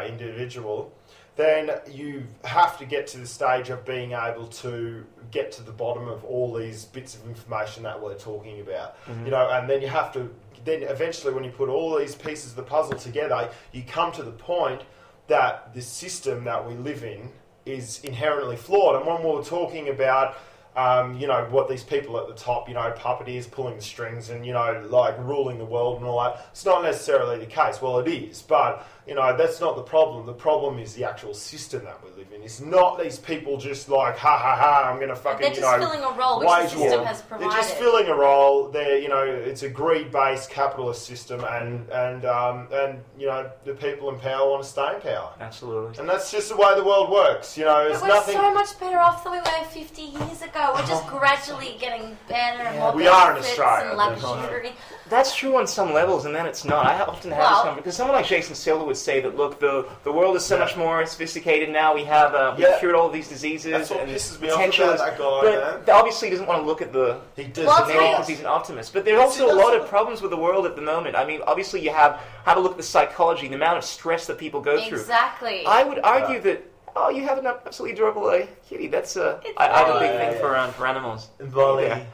individual, then you have to get to the stage of being able to get to the bottom of all these bits of information that we're talking about. And then you have to, then eventually when you put all these pieces of the puzzle together, you come to the point that the system that we live in is inherently flawed. And when we were talking about what these people at the top, puppeteers pulling the strings and, ruling the world and all that, it's not necessarily the case. Well, it is, but, that's not the problem. The problem is the actual system that we live in. It's not these people just like, I'm going to fucking, they're just filling a role which the system has provided. They're just filling a role. They're, it's a greed-based capitalist system and the people in power want to stay in power. Absolutely. And that's just the way the world works, But we're so much better off than we were 50 years ago. We're just gradually getting better and more we are in benefits Australia. and luxury. That's true on some levels, and then it's not. I often have this conversation because someone like Jason Silva would say that, look, the world is so much more sophisticated now. We have we've cured all of these diseases. That's what and pisses me off about that guy, but obviously he doesn't want to look at the because he's an optimist. But there's also a lot of problems with the world at the moment. I mean, obviously you have a look at the psychology, the amount of stress that people go through. Exactly. I would argue that. Oh, you have an absolutely adorable kitty. That's I have a big thing for animals. Molly. Yeah.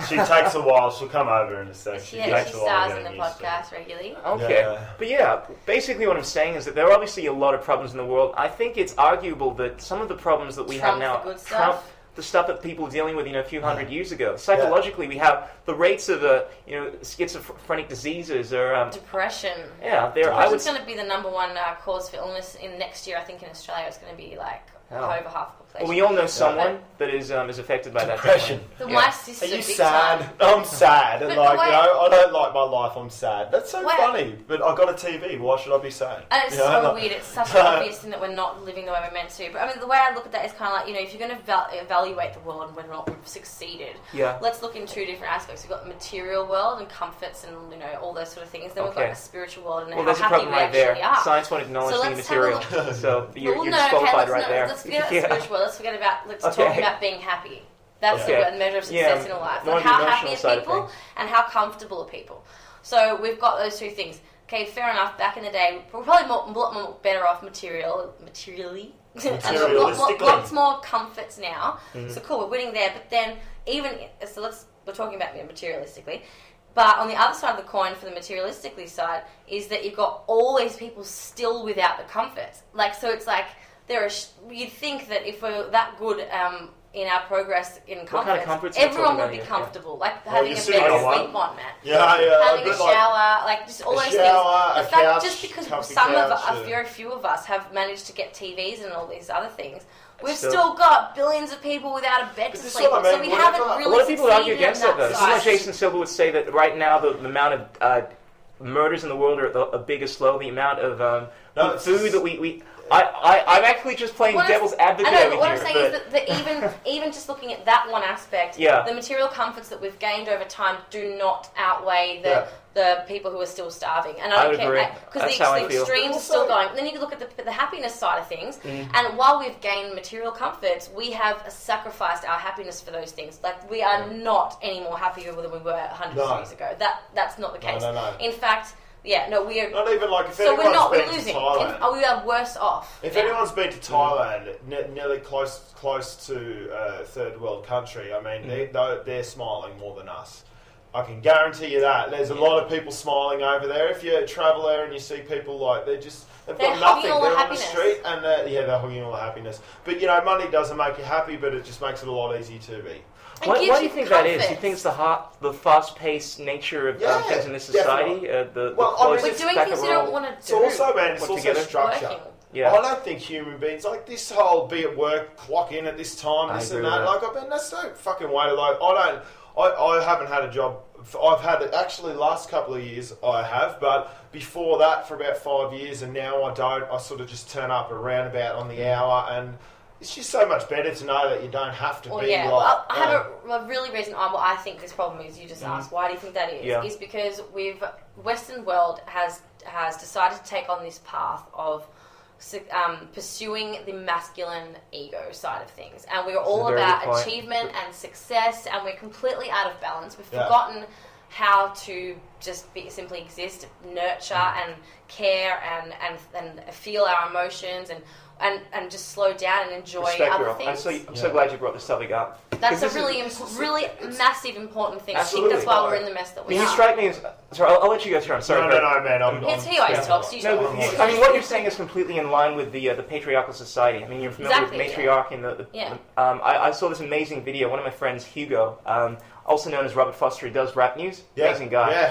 She takes a while. She'll come over in a sec. She stars in the podcast regularly. Okay. But basically what I'm saying is that there are obviously a lot of problems in the world. I think it's arguable that some of the problems that we have now trump the stuff that people were dealing with, a few hundred years ago. Psychologically, we have the rates of, schizophrenic diseases or depression. Yeah, depression's going to be the number one cause for illness in next year. I think in Australia it's going to be over half the population. Well, we all know someone that is affected by depression. My sister. Are you sad? I'm sad, and I don't like my life. I'm sad. That's so funny. But I got a TV. Why should I be sad? And it's so weird. It's such an obvious thing that we're not living the way we're meant to. But I mean, the way I look at that is kind of like, if you're going to evaluate the world and whether or not we've succeeded, let's look in two different aspects. We've got the material world and comforts and all those sort of things. Then we've got the spiritual world and how happy we actually are. Science won't acknowledge the material, so you're disqualified right there. Let's forget about spiritual world. Let's forget about. Let's talk about being happy. That's the measure of success in a life. Like how happy are people and how comfortable are people. So we've got those two things. Okay, fair enough. Back in the day, we're probably a lot more better off materially. And lots more comforts now. So cool, we're winning there. But then we're talking about materialistically. But on the other side of the coin, for the materialistically side, is that you've got all these people still without the comforts. So it's like you'd think that if we're that good in our progress in comforts, everyone would be comfortable. Like having a bed to sleep on, man. Having a shower, just all those things. The fact, just because very few of us have managed to get TVs and all these other things, we've still got billions of people without a bed to sleep on. So we haven't really. A lot of people argue against that, though. This is why Jason Silva would say that right now the amount of murders in the world are at the biggest low. The amount of food that we I'm actually just playing devil's advocate over here. What I'm saying is that even just looking at that one aspect, the material comforts that we've gained over time do not outweigh the people who are still starving. And I don't care, because the extremes are still going. And then you can look at the happiness side of things, and while we've gained material comforts, we have sacrificed our happiness for those things. We are not any more happier than we were hundreds of years ago. That's not the case. No. In fact, we are not even if so anyone's we're been losing. to Thailand. We are worse off. If anyone's been to Thailand, nearly close to a third world country, I mean, they're smiling more than us. I can guarantee you that. There's a lot of people smiling over there. If you travel there and you see people they've got nothing. They're on the street and they're hugging all the happiness. But money doesn't make you happy, but it just makes it a lot easier to be. Why do you think that is? Do you think it's the fast-paced nature of things in this society? We're doing things we don't want to do. It's also, man, it's also structure. Yeah. I don't think human beings, this whole be at work, clock in at this time, this and that. That's no fucking way to I haven't had a job. I've had it actually last couple of years I have, but before that for about 5 years, and now I don't. I sort of just turn up around about on the hour, and it's just so much better to know that you don't have to be I have a really reason why I think this problem is. You just asked, why do you think that is? Is because Western world has decided to take on this path of pursuing the masculine ego side of things, and we're all about achievement and success, and we're completely out of balance. We've forgotten how to just simply exist, nurture and care and feel our emotions and just slow down and enjoy other things. I'm so glad you brought this topic up. That's a really massive, important thing. Absolutely. I think that's why we're in the mess that we are. You strike me as... Sorry, I'll let you go through. I'm sorry. No, man. He always talks. You talk. I mean, what you're saying is completely in line with the patriarchal society. I mean, you're familiar with matriarch and I saw this amazing video. One of my friends, Hugo, also known as Robert Foster, who does rap news. Amazing guy.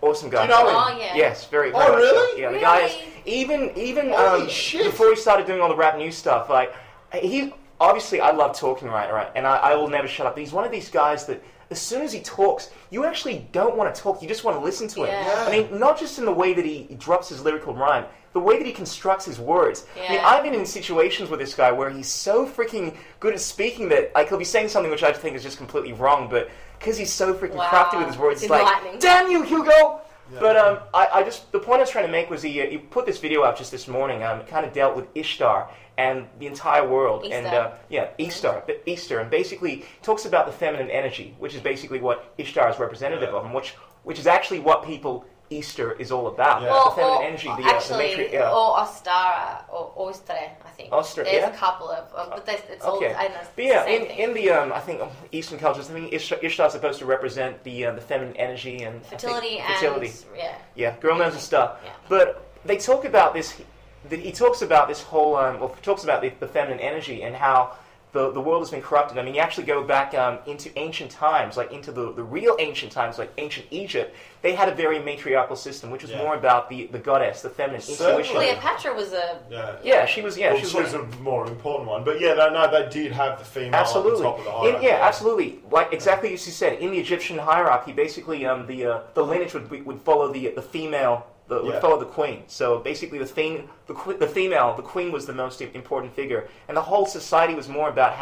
Awesome guy. Do you know him? Oh, yeah. Yes, very. Oh, really? So. Yeah, the guy is even before he started doing all the rap news stuff. Like he obviously, I love talking, right, and I will never shut up. But he's one of these guys that as soon as he talks, you actually don't want to talk. You just want to listen to him. Yeah. I mean, not just in the way that he drops his lyrical rhyme, the way that he constructs his words. Yeah. I mean, I've been in situations with this guy where he's so freaking good at speaking that like he'll be saying something which I think is just completely wrong, but because he's so freaking crafty with his words, it's like, damn you, Hugo! Yeah. But I just the point I was trying to make was he put this video out just this morning. It kind of dealt with Ishtar and the entire world, Easter, and basically talks about the feminine energy, which is basically what Ishtar is representative of, and which is actually what Easter is all about. Yeah. The feminine energy, or Ostara, or Ostre, I think. There's a couple of, but it's all. I don't know. But yeah, in the I think Eastern cultures, I think Ishtar is supposed to represent the feminine energy and fertility. Girl knows her stuff. Yeah. But they talk about this. He talks about this whole. Talks about the feminine energy and how the world has been corrupted. I mean, you actually go back into ancient times, like into the real ancient times, like ancient Egypt. They had a very matriarchal system, which was more about the goddess, the feminine intuition. Cleopatra was a... She was a more important one. But they did have the female at the top of the hierarchy. Absolutely. Like exactly as you said, in the Egyptian hierarchy, basically the lineage would follow the female... would follow the queen. So basically, the queen was the most important figure, and the whole society was more about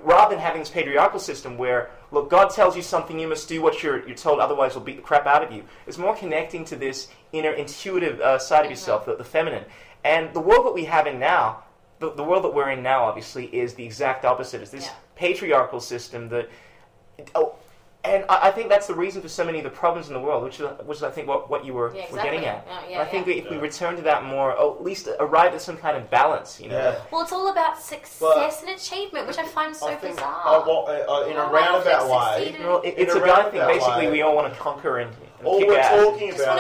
rather than having this patriarchal system where, look, God tells you something, you must do what you're told, otherwise we'll beat the crap out of you. It's more connecting to this inner intuitive side of yourself, the feminine. And the world that we have in now, the world that we're in now, obviously, is the exact opposite. It's this patriarchal system that. And I think that's the reason for so many of the problems in the world, which is I think what you were getting at. I think that if we return to that more, or at least arrive at some kind of balance, you know. Yeah. Well, it's all about success and achievement, which I find so bizarre. In a roundabout way, it's a guy thing. Basically, we all want to conquer and all kick we're ass. talking about,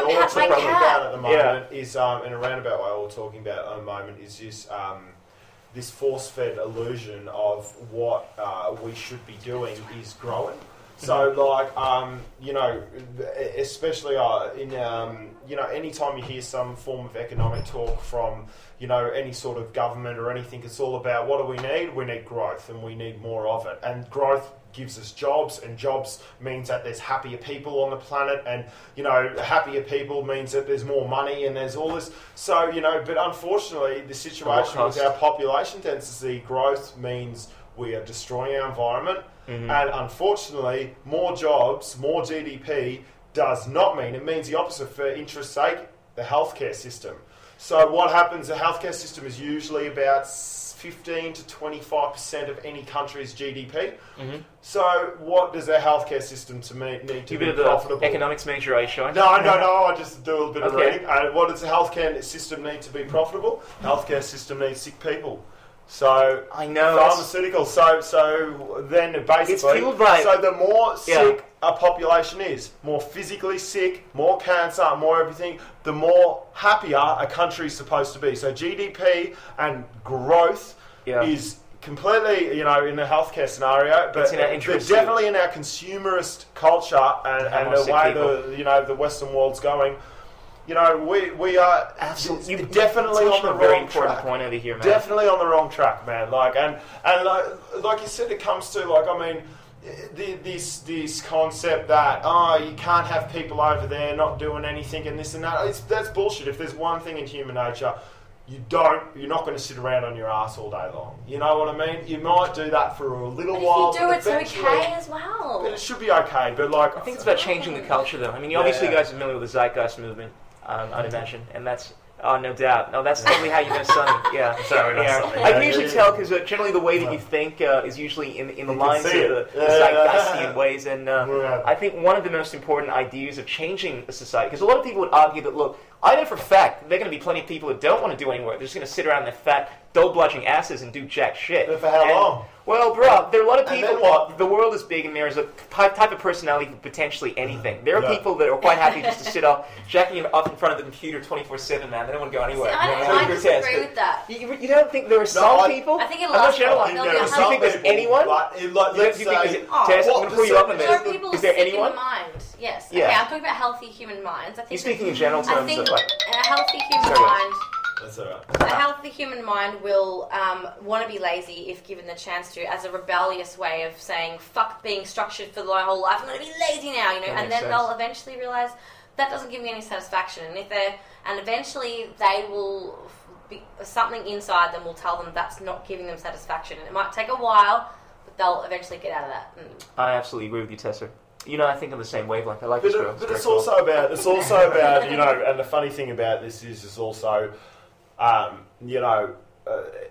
at the moment is in a roundabout way. All we're talking about at the moment is this force-fed illusion of what we should be doing is growing. So, especially anytime you hear some form of economic talk from, any sort of government or anything, it's all about what do we need? We need growth, and we need more of it. And growth gives us jobs, and jobs means that there's happier people on the planet, and, happier people means that there's more money, and there's all this. So, but unfortunately, the situation with our population density, growth means we are destroying our environment. Mm-hmm. And unfortunately, more jobs, more GDP does not mean, it means the opposite for interest's sake, the healthcare system. So what happens, the healthcare system is usually about 15 to 25% of any country's GDP. Mm-hmm. So what does our healthcare system need to be profitable? Economics major, are you sure? No, I just do a little bit of reading. What does the healthcare system need to be profitable? Healthcare system needs sick people. So I know pharmaceuticals. So then basically, it's fueled by, so the more sick a population is, more physically sick, more cancer, more everything, the more happier a country is supposed to be. So GDP and growth is completely, in the healthcare scenario, but definitely in our consumerist culture and the way the Western world's going. We are absolutely definitely on the wrong track. Point over here, man. Definitely on the wrong track, man. Like you said, it comes to this concept that you can't have people over there not doing anything and this and that. That's bullshit. If there's one thing in human nature, you're not going to sit around on your ass all day long. You know what I mean? You might do that for a little while. If you do, it's okay as well. But it should be okay. But I think it's about changing the culture, though. I mean, obviously, you guys are familiar with the Zeitgeist movement. I'd imagine, and that's Oh, no doubt. No, that's totally how you know Sonny. Yeah. Sorry, not Yeah. Sonny. I can Yeah, usually yeah, tell because generally the way that you think is usually in the You lines can of see the it. Yeah, Zeitgeistian ways. And I think one of the most important ideas of changing a society, because a lot of people would argue that, look, I know for a fact there are going to be plenty of people that don't want to do any work. They're just going to sit around their fat, dull-bludging asses and do jack shit. But for how long? Well, bro, there are a lot of And people. then what? The world is big, and there is a type of personality for potentially anything. There are Yeah. people that are quite happy just to sit up, jacking up in front of the computer 24/7. Man, they don't want to go anywhere. See, I disagree with that. You don't think there are some people? I think it'll I'm not last sure. long. Do There'll be you a think there's people, anyone? Like, Do let's you think say, there's Tess, I'm what going to pull you up on There are this. people Is there sick anyone? in the mind. Yes. Yeah. Okay, I'm talking about healthy human minds. I think You're speaking in general I terms. think Like, a healthy human Sorry. mind. That's all right. A healthy human mind will want to be lazy if given the chance to, as a rebellious way of saying, fuck being structured for my whole life, I'm going to be lazy now, That and makes then sense. they'll eventually realise that doesn't give me any satisfaction, and eventually they will, something inside them will tell them that's not giving them satisfaction, and it might take a while, but they'll eventually get out of that. I absolutely agree with you, Tessa. You know, I think on the same wavelength. I like this girl. But it's also about you know, and the funny thing about this is also, you know,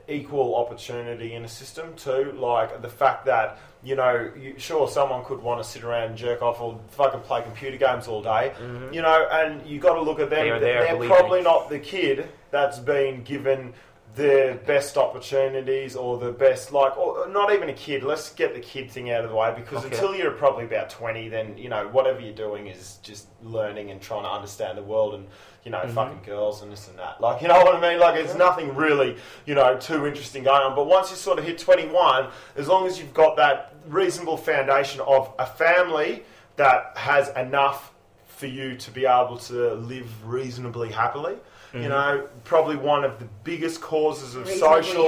equal opportunity in a system too. Like the fact that, you know, sure, someone could want to sit around and jerk off or fucking play computer games all day, you know, and you got to look at them. They are there, They're believe probably me. not the kid that's been given the best opportunities or the best, like, or not even a kid. Let's get the kid thing out of the way, because Okay. until you're probably about 20, then, you know, whatever you're doing is just learning and trying to understand the world and, you know, fucking girls and this and that. Like, you know what I mean? Like, it's nothing really, you know, too interesting going on. But once you sort of hit 21, as long as you've got that reasonable foundation of a family that has enough for you to be able to live reasonably happily, you know, probably one of the biggest causes of social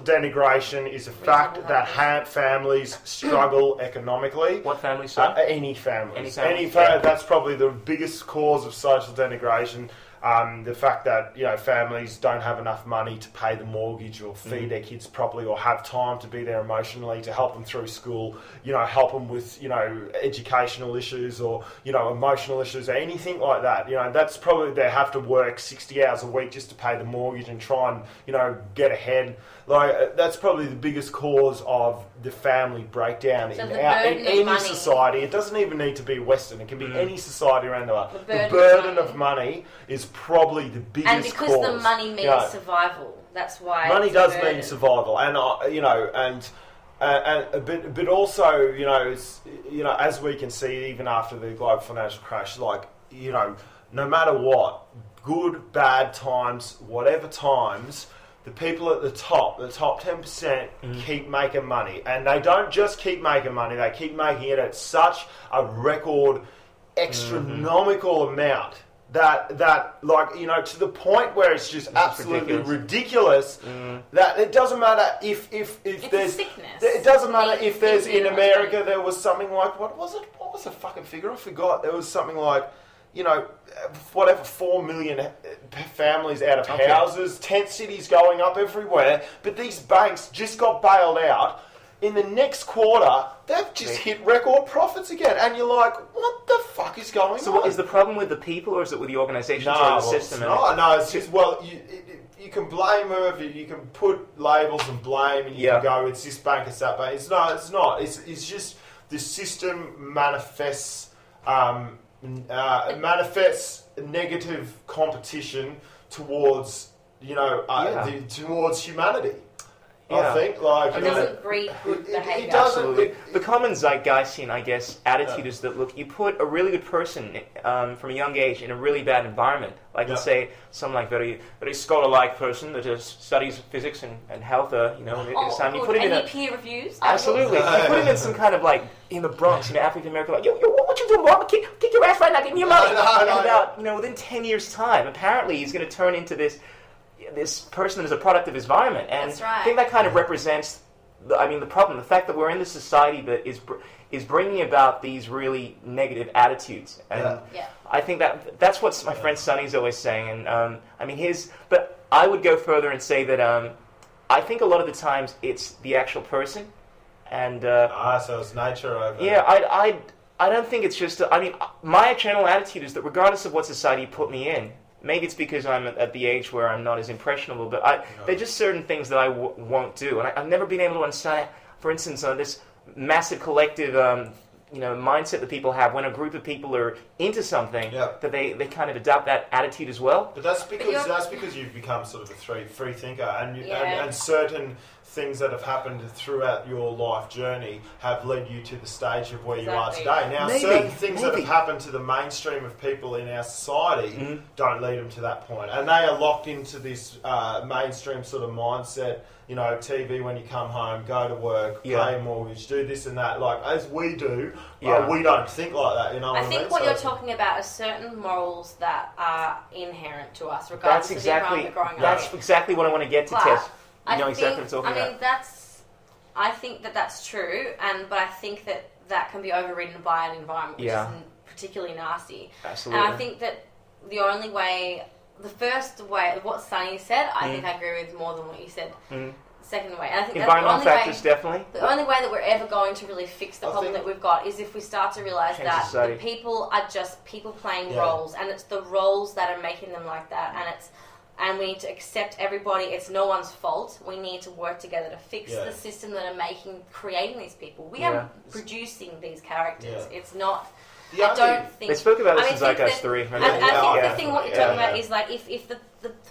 denigration is the fact that families struggle economically. What family, sir? Any families. Any families, That's probably the biggest cause of social denigration. The fact that, you know, families don't have enough money to pay the mortgage or feed their kids properly or have time to be there emotionally to help them through school, you know, help them with, you know, educational issues or, you know, emotional issues or anything like that. You know, that's probably, they have to work 60 hours a week just to pay the mortgage and try and, you know, get ahead. Like, that's probably the biggest cause of the family breakdown So in the burden of any money. society. It doesn't even need to be Western. It can be any society around the world. The The burden burden of of money is probably the biggest And because cause. the money means You know, survival, that's why money it's a does burden. mean survival, and you know, but also, you know, it's, you know, as we can see even after the global financial crash, like, you know, no matter what, good, bad times, whatever times, the people at the top 10%, keep making money. And they don't just keep making money, they keep making it at such a record, astronomical amount that, like, you know, to the point where it's just absolutely ridiculous, that it doesn't matter if It's there's... a sickness. It doesn't matter if there's, Thinking in about America, it. there was something like, what was the fucking figure? I forgot. There was something like, you know, whatever, 4 million families out of houses, tent cities going up everywhere, but these banks just got bailed out. In the next quarter, they've just hit record profits again. And you're like, what the fuck is going on? So what, is the problem with the people, or is it with the organisations or the well, system? No, it's just, well, you can blame her, you can put labels and blame, and you can go, it's this bank, it's that bank. It's not. It's just the system manifests negative competition towards, you know, towards humanity. I think, like, It doesn't breed good behaviour. It doesn't. Absolutely. The common Zeitgeistian, I guess, attitude is that, look, you put a really good person from a young age in a really bad environment, like let's say some like very scholar-like person that studies physics and health, you know, you put him in any peer reviews? Absolutely. You put him in some kind of, like, in the Bronx, you know, African American, like, yo, what you doing, boy? I'm gonna kick your ass right now, give me your money. And about, you know, within 10 years' time, apparently he's going to turn into this person that is a product of his environment. And That's right. I think that kind of represents, the problem, the fact that we're in this society that is bringing about these really negative attitudes. And I think that's what my friend Sonny's always saying. And but I would go further and say that I think a lot of the times it's the actual person. And so it's nature over. Yeah, I don't think it's just. My general attitude is that regardless of what society put me in, maybe it's because I'm at the age where I'm not as impressionable, but there are just certain things that I won't do. And I've never been able to understand, for instance, this massive collective mindset that people have when a group of people are into something, that they kind of adopt that attitude as well. But that's because you've become sort of a free thinker, and certain things that have happened throughout your life journey have led you to the stage of where you are today. Now, certain things that have happened to the mainstream of people in our society don't lead them to that point, and they are locked into this mainstream sort of mindset. You know, TV when you come home, go to work, pay a mortgage, do this and that. Like, as we do, we don't think like that, you know what I mean? I think what you're talking about are certain morals that are inherent to us, regardless of the environment we're growing up in. That's exactly what I want to get to, Tess. You know exactly what I'm talking about. I think that's true, but I think that can be overridden by an environment which is particularly nasty. Absolutely. And I think that the first way, what Sunny said, I think I agree with more than what you said. Second way, and I think environmental factors, definitely. The only way that we're ever going to really fix the problem that we've got is if we start to realise that the people are just people playing roles, and it's the roles that are making them like that, and we need to accept everybody. It's no one's fault. We need to work together to fix the system that are creating these people. We are producing these characters. It's not. I don't think they spoke about this in Zeitgeist 3. I think the thing what you're talking about is like if the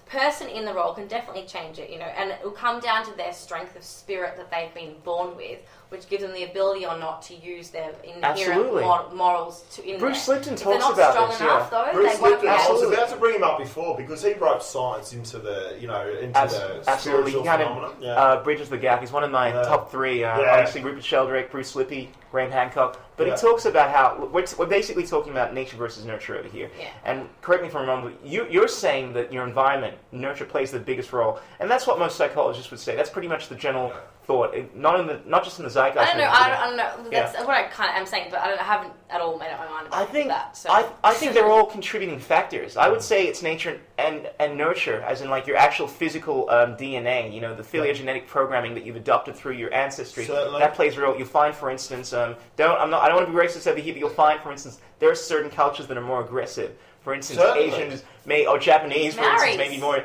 person in the role can definitely change it, and it will come down to their strength of spirit that they've been born with, which gives them the ability or not to use their inherent morals to. Bruce Lipton talks about this. If they're not strong enough, though, Bruce Lipton. I was about to bring him up before because he brought science into the the spiritual phenomenon. Bridges the gap. He's one of my top three. Obviously, Rupert Sheldrake, Bruce Lippy, Graham Hancock. But he talks about how we're basically talking about nature versus nurture over here. Yeah. And correct me if I'm wrong, but you're saying that your environment, nurture, plays the biggest role, and that's what most psychologists would say. That's pretty much the general thought, not just in the zeitgeist. I don't know. That's what I kind of am saying, but I haven't at all made up my mind about that. So. I think they're all contributing factors. I would say it's nature and nurture, as in like your actual physical DNA. The phylogenetic programming that you've adopted through your ancestry. Certainly. That plays a role. You'll find, for instance, I don't want to be racist over here, but you'll find, for instance, there are certain cultures that are more aggressive. For instance, Asians or Japanese, for instance, maybe more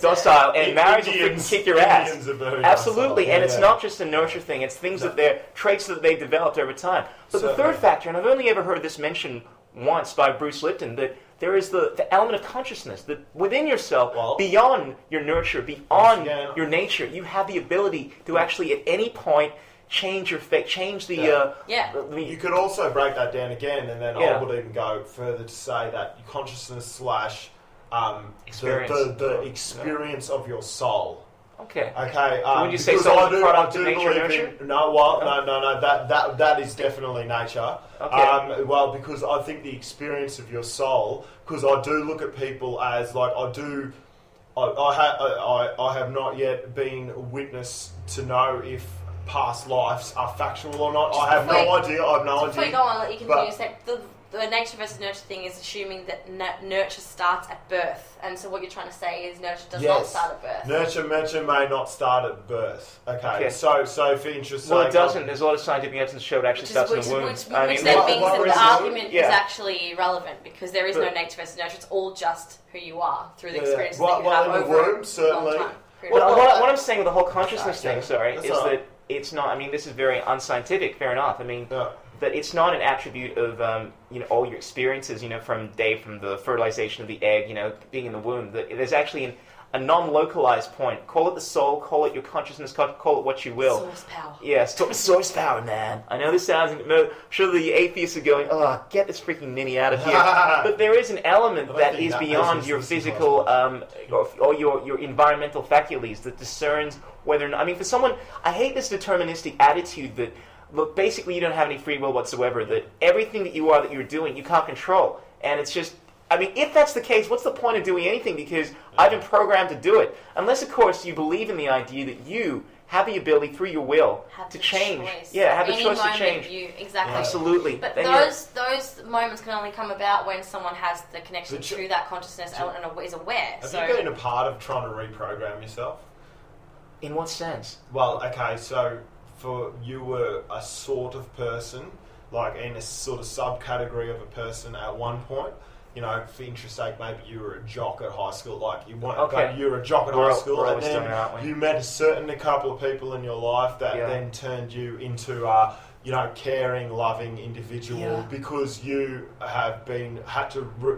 docile, and Maoris will freaking kick your ass. Absolutely, docile. And it's not just a nurture thing; it's things that they're traits that they've developed over time. But the third factor, and I've only ever heard this mentioned once by Bruce Lipton, that there is the element of consciousness that within yourself, beyond your nurture, beyond your nature, you have the ability to actually at any point change your fate, change the... You could also break that down again, and then I would even go further to say that consciousness / experience. The experience of your soul. Okay. Would you say soul is a product of nature, nurture? No. That is definitely nature. Okay. Because I think the experience of your soul, because I do look at people as like I have not yet been witness to know if past lives are factual or not. I have no idea. Before you go on, let you continue. The nature versus nurture thing is assuming that nurture starts at birth, and so what you're trying to say is nurture does not start at birth. Nurture may not start at birth. Okay. So for interest, it doesn't. There's a lot of scientific evidence to show it actually starts in the womb. Which then means that the argument is actually irrelevant because there is no nature versus nurture. It's all just who you are through the experiences that you have in the womb, certainly. What I'm saying with the whole consciousness thing, is that it's not. I mean, this is very unscientific. Fair enough. I mean, that it's not an attribute of all your experiences. From the fertilization of the egg, being in the womb. That there's actually a non-localized point. Call it the soul. Call it your consciousness. Call it what you will. Source power. Yeah, source power, man. I know this sounds. I'm sure the atheists are going, "Oh, get this freaking ninny out of here." But there is an element that is beyond your physical or your environmental faculties that discerns whether or not. I mean, for someone, I hate this deterministic attitude that, look, basically you don't have any free will whatsoever, that everything that you are, that you're doing, you can't control. And it's just, I mean, if that's the case, what's the point of doing anything? Because I've been programmed to do it. Unless, of course, you believe in the idea that you have the ability through your will to change. Choice. Yeah, have the choice to change. Exactly. Absolutely. But those moments can only come about when someone has the connection to that consciousness and is aware. Have you been a part of trying to reprogram yourself? In what sense? Well, okay, so you were a sort of person, like in a sort of subcategory of a person at one point, for interest sake, maybe you were a jock at high school, like you want, Okay. but you were a jock at We're high school, and always doing it, aren't then we? you met a couple of people in your life that then turned you into caring, loving individual because you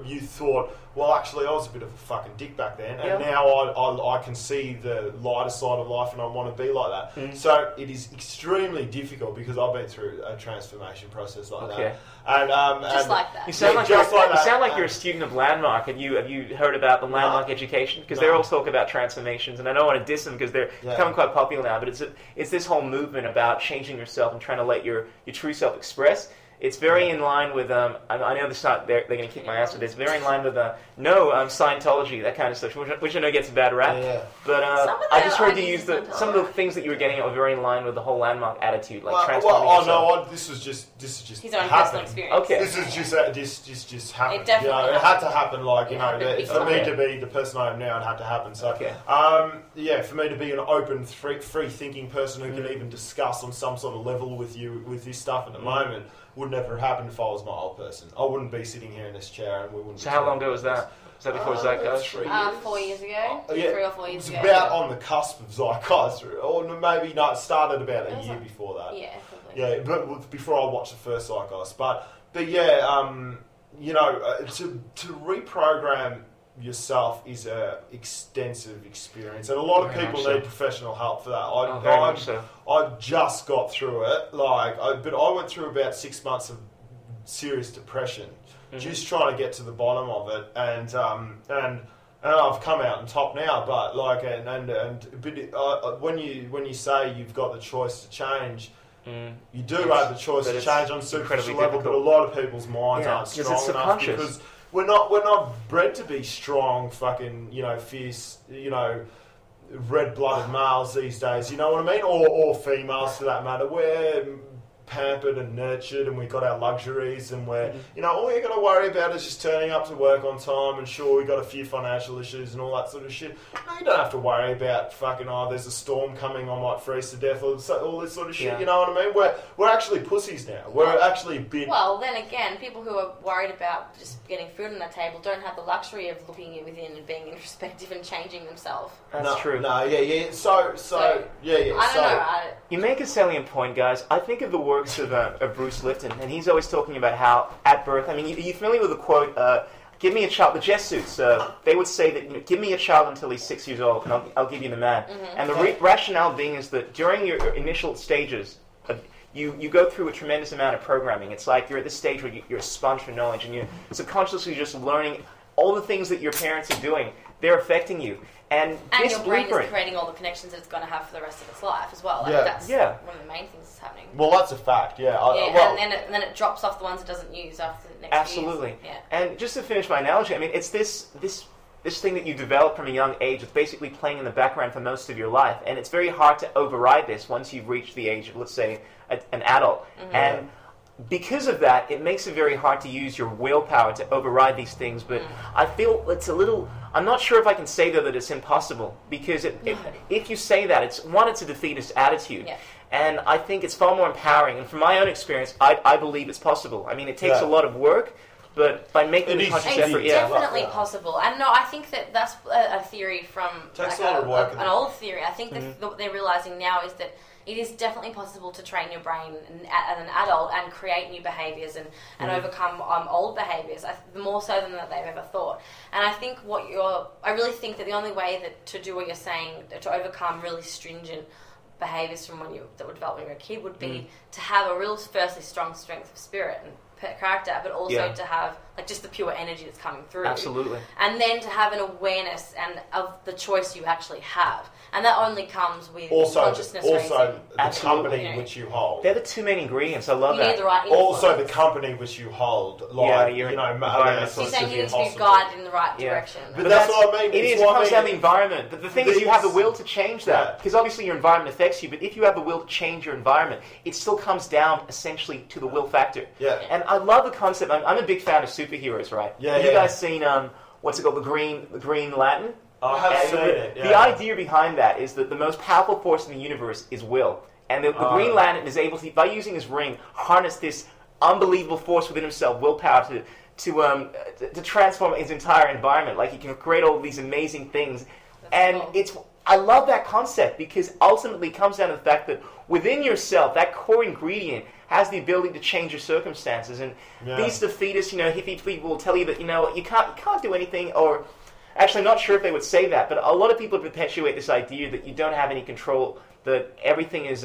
you thought, well, actually, I was a bit of a fucking dick back then, and now I can see the lighter side of life, and I want to be like that. So it is extremely difficult because I've been through a transformation process like that, and just like that. You sound like just like you that. sound like you're a student of Landmark. Have you heard about the Landmark education? Because they're all talk about transformations, and I don't want to diss them because they're becoming quite popular now. But it's this whole movement about changing yourself and trying to let your true self express. It's very in line with, I know this not, they're going to kick my ass with this, very in line with, Scientology, that kind of stuff, which I know gets a bad rap. But I just heard you use some of the things that you were getting at were very in line with the whole Landmark attitude, like transforming yourself. This is just his own happened. personal experience. Okay. This is just happened. It definitely it had to happen. Like for me Okay. to be the person I am now, it had to happen. So, for me to be an open, free-thinking person who can even discuss on some sort of level with you with this stuff at the moment would never have happened if I was my old person. I wouldn't be sitting here in this chair, and we wouldn't. So how long ago was that? Was that before Zeitgeist? 3 years. 4 years ago. 3 or 4 years ago. It was about on the cusp of Zeitgeist, or maybe not. It started about a year before that. Yeah, probably. Yeah, but before I watched the first Zeitgeist. But to reprogram yourself is a extensive experience, and a lot of people need professional help for that. Very much so. I just got through it, but I went through about 6 months of serious depression, just trying to get to the bottom of it, and I've come out on top now. But when you say you've got the choice to change. You do have the choice to change on a superficial level, but a lot of people's minds aren't strong enough because we're not bred to be strong, fucking, fierce, red-blooded males these days. You know what I mean? Or females for that matter. We're pampered and nurtured, and we've got our luxuries, and we're, all you got to worry about is just turning up to work on time, and sure, we've got a few financial issues and all that sort of shit. No, you don't have to worry about fucking, there's a storm coming, I might freeze to death, or all this sort of shit, you know what I mean? We're actually pussies now. We're actually a bit... Well, then again, people who are worried about just getting food on their table don't have the luxury of looking within and being introspective and changing themselves. That's true. No, yeah. So I don't know. You make a salient point, guys. I think of the works of Bruce Lipton, and he's always talking about how at birth, are you familiar with the quote, give me a child, the Jesuits, they would say that, give me a child until he's 6 years old, and I'll give you the man. And the rationale being is that during your initial stages, you go through a tremendous amount of programming. It's like you're at this stage where you're a sponge for knowledge, and you're subconsciously just learning all the things that your parents are doing. They're affecting you. And this your brain blueprint is creating all the connections that it's going to have for the rest of its life as well. That's one of the main things that's happening. Well, that's a fact, and then it drops off the ones it doesn't use after the next few years. Yeah. And just to finish my analogy, it's this thing that you develop from a young age. It's basically playing in the background for most of your life, and it's very hard to override this once you've reached the age of, let's say, an adult. And because of that, it makes it very hard to use your willpower to override these things. But I feel it's a little... I'm not sure if I can say, though, that it's impossible. Because if you say that, it's a defeatist attitude. Yeah. And I think it's far more empowering. And from my own experience, I believe it's possible. It takes a lot of work, but by making the conscious effort... It's definitely possible. And no, I think that's a theory from an old theory. I think that what they're realising now is that it is definitely possible to train your brain as an adult and create new behaviours and overcome old behaviours, more so than that they've ever thought. And I think I really think that the only way to do what you're saying, to overcome really stringent behaviours that were developed when you were a kid, would be to have a real, firstly, strong strength of spirit and character, but also to have just the pure energy that's coming through. Absolutely. And then to have an awareness of the choice you actually have. And that only comes with consciousness raising. Also, the company which you hold. They're the two main ingredients. I love that. You need the right influence. Also, the company which you hold. You're saying you need to be guided in the right direction. But that's what I mean. It comes down to the environment. But the thing is, you have the will to change that. Because obviously your environment affects you, but if you have the will to change your environment, it still comes down, essentially, to the will factor. Yeah. And I love the concept. I'm a big fan of superheroes, right? Yeah, have you guys seen, what's it called, the Green Lantern? I have seen it. The idea behind that is that the most powerful force in the universe is will. And the Green Lantern is able to, by using his ring, harness this unbelievable force within himself, willpower, to transform his entire environment. Like he can create all these amazing things, That's cool. I love that concept because ultimately it comes down to the fact that within yourself, that core ingredient has the ability to change your circumstances. And these defeatists, hippie people will tell you that you can't do anything, or actually, I'm not sure if they would say that, but a lot of people perpetuate this idea that you don't have any control, that everything is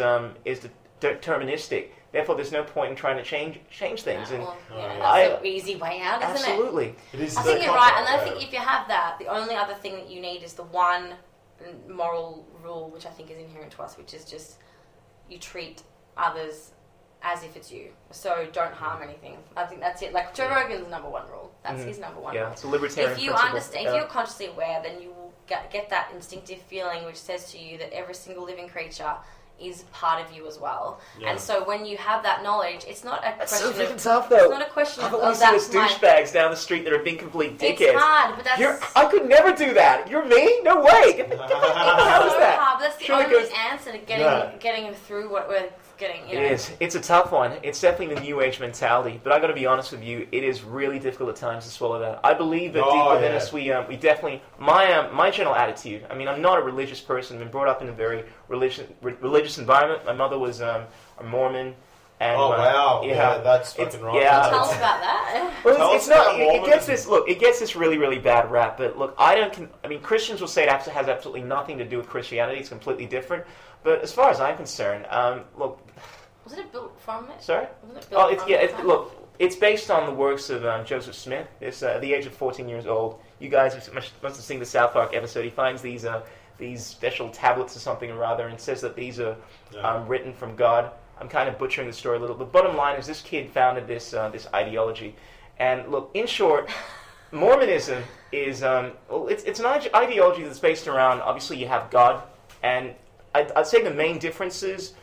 deterministic. Therefore, there's no point in trying to change things. And that's an easy way out, isn't absolutely. it? I think you're right, and I think if you have that, the only other thing that you need is the one moral rule, which I think is inherent to us, which is just you treat others as if it's you. So don't harm anything. I think that's it. Like Joe Rogan's number one rule. That's his number one rule. Yeah, it's a libertarian If you principle. understand, if you're consciously aware, then you will get that instinctive feeling which says to you that every single living creature is part of you as well. Yeah. And so when you have that knowledge, it's not a question of... It's tough, though. It's not a question of that's my... douchebags down the street that are being complete dickheads. It's hard, but that's... I could never do that. You're me? No way. Get the hell is that? Hard, but that's the only answer to getting through what we're getting. It is. It's a tough one. It's definitely the new age mentality. But I got to be honest with you, it is really difficult at times to swallow that. I believe that deep within us, we definitely... My general attitude, I mean, I'm not a religious person. I've been brought up in a very religious environment. My mother was a Mormon. And, wow! Yeah, that's fucking right. Yeah, tell us about that. Well, it's not. It gets this. Look, it gets this really, really bad rap. But look, I mean, Christians will say it has absolutely nothing to do with Christianity. It's completely different. But as far as I'm concerned, look. Wasn't it built from it? Sorry. Wasn't it built from look, it's based on the works of Joseph Smith. It's at the age of 14 years old. You guys must have seen the South Park episode. He finds these special tablets or something or other, and says that these are written from God. I'm kind of butchering the story a little, but bottom line is this kid founded this ideology. And look, in short, Mormonism is it's an ideology that's based around, obviously you have God, and I'd say the main differences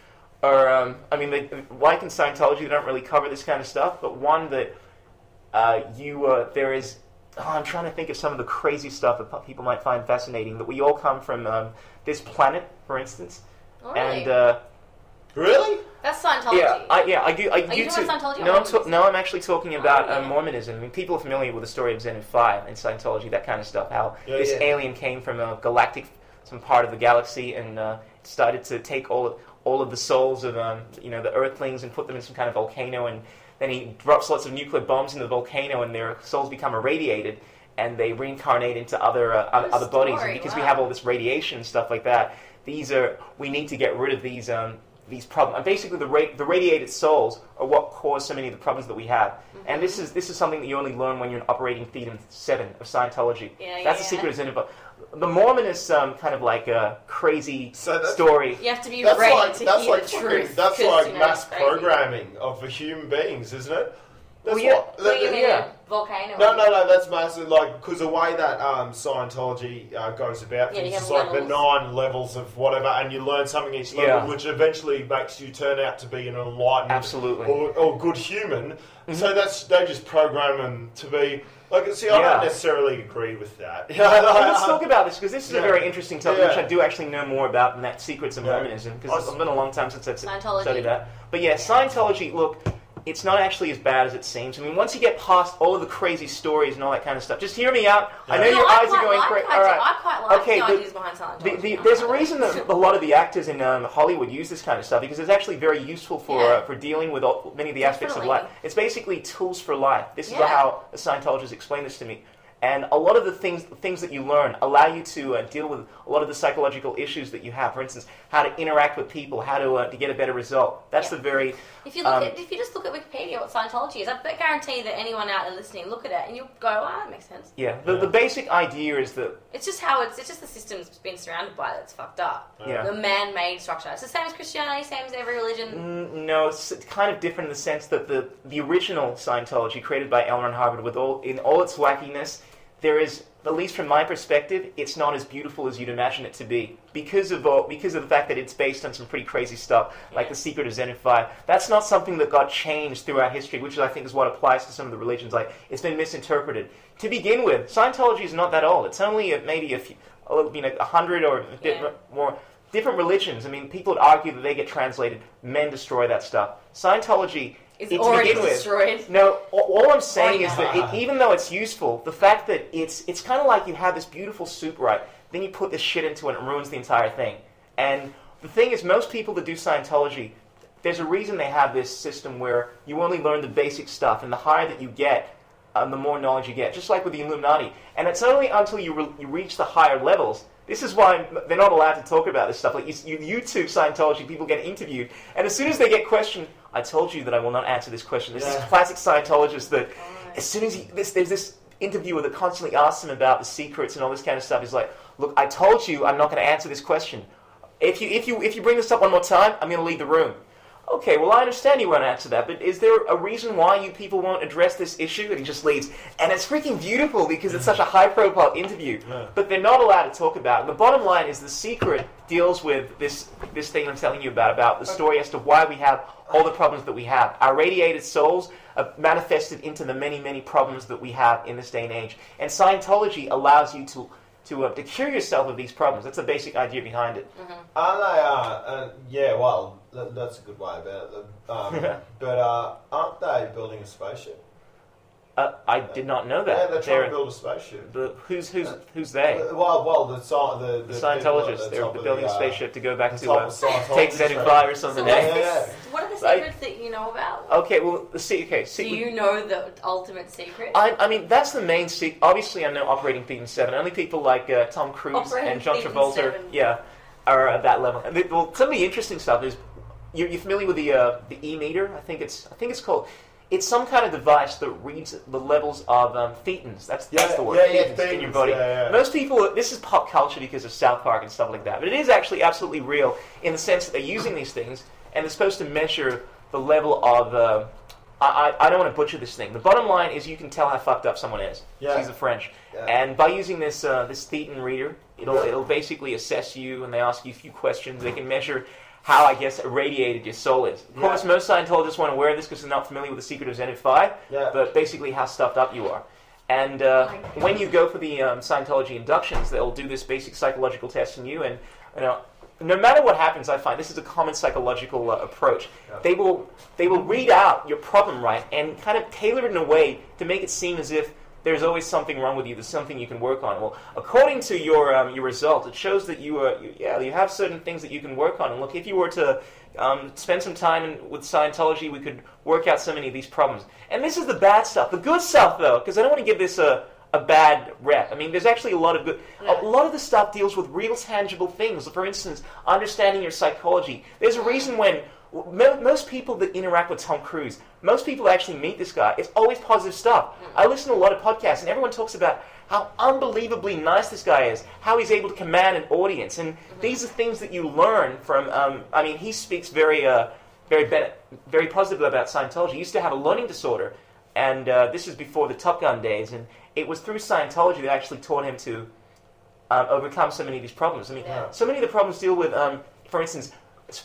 are, like in Scientology, they don't really cover this kind of stuff, but one that there is, I'm trying to think of some of the crazy stuff that people might find fascinating, that we all come from this planet, for instance. Oh, really? And... Really? That's Scientology. Yeah, I do. Are you talking about Scientology? No, I'm actually talking about Mormonism. I mean, people are familiar with the story of Zen and 5 and Scientology, that kind of stuff. How this alien came from a some part of the galaxy, and started to take all of the souls of the Earthlings and put them in some kind of volcano, and then he drops lots of nuclear bombs into the volcano, and their souls become irradiated, and they reincarnate into other bodies. And because we have all this radiation and stuff like that, we need to get rid of these problems. And basically, the radiated souls are what cause so many of the problems that we have. Mm-hmm. And this is something that you only learn when you're in operating Thetum 7 of Scientology. That's the secret of Zen. The Mormon is kind of like a crazy story. You have to be ready to hear the truth. That's like mass programming of human beings, isn't it? That's volcano. No, that's massive. Like, because the way that Scientology goes about things is like the 9 levels of whatever, and you learn something each level, which eventually makes you turn out to be an enlightened, or good human. Mm-hmm. So they just program them to be. Like, see, I don't necessarily agree with that. Let's talk about this, because this is a very interesting topic, which I do actually know more about than that secrets of Mormonism, because it's been a long time since I've studied that. But Scientology, look, it's not actually as bad as it seems. I mean, once you get past all of the crazy stories and all that kind of stuff, just hear me out. I know your eyes are going crazy. I quite like the ideas behind Scientology. There's a reason that a lot of the actors in Hollywood use this kind of stuff, because it's actually very useful for dealing with many of the aspects of life. It's basically tools for life. This is how the Scientologists explain this to me. And a lot of the things that you learn allow you to deal with a lot of the psychological issues that you have. For instance, how to interact with people, how to get a better result. That's the very... If you just look at Wikipedia, what Scientology is, I guarantee that anyone out there listening look at it and you'll go, that makes sense. Yeah, the basic idea is that... It's just the system's been surrounded by that's fucked up. Yeah. The man-made structure. It's the same as Christianity, same as every religion. No, it's kind of different in the sense that the original Scientology, created by L. Ron Hubbard, in all its wackiness, there is, at least from my perspective, it's not as beautiful as you'd imagine it to be. Because of the fact that it's based on some pretty crazy stuff, like the secret of Zen and 5. That's not something that got changed throughout history, which I think is what applies to some of the religions. Like, it's been misinterpreted. To begin with, Scientology is not that old. It's only maybe 100 or a bit more different religions. I mean, people would argue that they get translated. Men destroy that stuff. Scientology is already begin with. destroyed. No, all I'm saying Oh, is yeah. that even though it's useful, the fact that it's kind of like you have this beautiful soup, right? Then you put this shit into it and it ruins the entire thing. And the thing is, most people that do Scientology, there's a reason they have this system where you only learn the basic stuff, and the higher that you get, the more knowledge you get. Just like with the Illuminati. And it's only until you reach the higher levels. This is why they're not allowed to talk about this stuff. Like you YouTube Scientology, people get interviewed, and as soon as they get questioned, I told you that I will not answer this question. This is classic Scientologist that as soon as there's this interviewer that constantly asks him about the secrets and all this kind of stuff. He's like, look, I told you I'm not going to answer this question. If you bring this up one more time, I'm going to leave the room. Okay, well, I understand you won't answer that, but is there a reason why you people won't address this issue? And he just leaves. And it's freaking beautiful because it's such a high-profile interview. Yeah. But they're not allowed to talk about it. The bottom line is the secret deals with this thing I'm telling you about the story as to why we have all the problems that we have. Our radiated souls are manifested into the many, many problems that we have in this day and age. And Scientology allows you to cure yourself of these problems. That's the basic idea behind it. Aren't they, yeah, well, that's a good way about it. But aren't they building a spaceship? I did not know that. Yeah, they're trying to build a spaceship. Who's they? Well, the Scientologists. They're building a spaceship to go back to take Z5 or something. So what are the secrets that you know about? Okay, well, Do you know the ultimate secret? I mean, that's the main secret. Obviously, I know Operating Thetan 7. Only people like Tom Cruise and John Travolta, are at that level. And well, some of the interesting stuff is you're familiar with the E-meter. I think it's called. It's some kind of device that reads the levels of thetans. That's the word. Thetans in your body. Most people, this is pop culture because of South Park and stuff like that. But it is actually absolutely real in the sense that they're using these things and they're supposed to measure the level of. I don't want to butcher this thing. The bottom line is you can tell how fucked up someone is. Yeah. These are French. Yeah. And by using this thetan reader, it'll basically assess you, and they ask you a few questions. They can measure how, I guess, irradiated your soul is. Of course, most Scientologists weren't aware of this because they're not familiar with the secret of Z5, but basically how stuffed up you are. And when you go for the Scientology inductions, they'll do this basic psychological test on you, and no matter what happens, I find this is a common psychological approach. They will read out your problem, right, and kind of tailor it in a way to make it seem as if there's always something wrong with you. There's something you can work on. Well, according to your result, it shows that you have certain things that you can work on. And look, if you were to spend some time with Scientology, we could work out so many of these problems. And this is the bad stuff. The good stuff, though, because I don't want to give this a bad rep. I mean, there's actually a lot of good. A lot of the stuff deals with real tangible things. For instance, understanding your psychology. There's a reason when most people that interact with Tom Cruise, most people actually meet this guy. It's always positive stuff. I listen to a lot of podcasts, and everyone talks about how unbelievably nice this guy is, how he's able to command an audience, and these are things that you learn from. I mean, he speaks very positively about Scientology. He used to have a learning disorder, and this is before the Top Gun days, and it was through Scientology that actually taught him to overcome so many of these problems. I mean, so many of the problems deal with, for instance,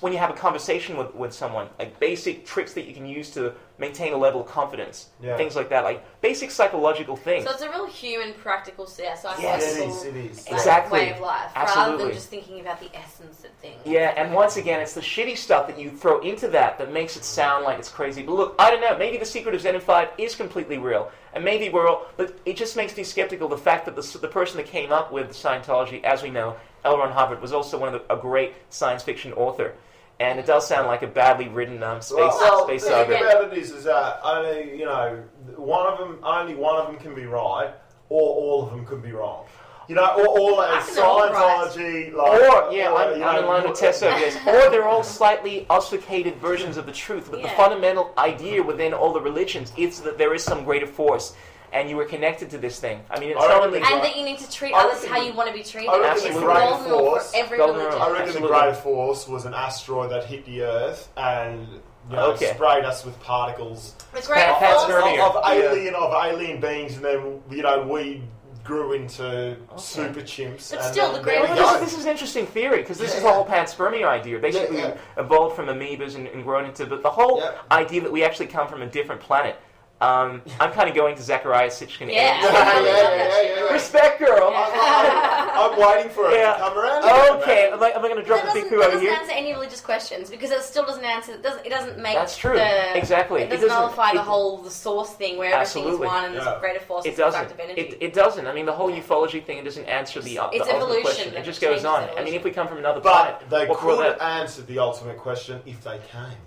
when you have a conversation with someone, like basic tricks that you can use to maintain a level of confidence, things like that, like basic psychological things. So it's a real human, practical, psychological it is. Exactly. way of life, rather than just thinking about the essence of things. Yeah, and once again, it's the shitty stuff that you throw into that makes it sound like it's crazy. But look, I don't know, maybe the secret of Z5 is completely real, and maybe we're all, but it just makes me skeptical the fact that the person that came up with Scientology, as we know, L. Ron Hubbard, was also a great science fiction author. And it does sound like a badly written space saga. The thing about it is that only one of them can be right, or all of them could be wrong. Or Scientology, I'm in line with Tessa. Yes, or they're all slightly obfuscated versions of the truth. But the fundamental idea within all the religions is that there is some greater force. And you were connected to this thing. I mean, it's not only... And that you need to treat others how you want to be treated. I reckon the greater force... every religion. I reckon the greater force was an asteroid that hit the Earth and sprayed us with particles The greater force of alien beings, and then we grew into super chimps. But still, the greater this is an interesting theory, because this is the whole panspermia idea. Basically, we evolved from amoebas and grown into... But the whole idea that we actually come from a different planet. I'm kind of going to Zachariah Sitchin. Yeah. Respect, girl. I'm waiting for it to come around. Okay, am I going to drop the big poo over here? It doesn't answer any religious questions because it still doesn't answer. It doesn't make. That's true. Exactly. It doesn't nullify the source thing where everything is one and there's a greater force. It doesn't. It doesn't. I mean, the whole ufology thing, it doesn't answer the ultimate question. It just goes on. I mean, if we come from another planet, they could answer the ultimate question if they came.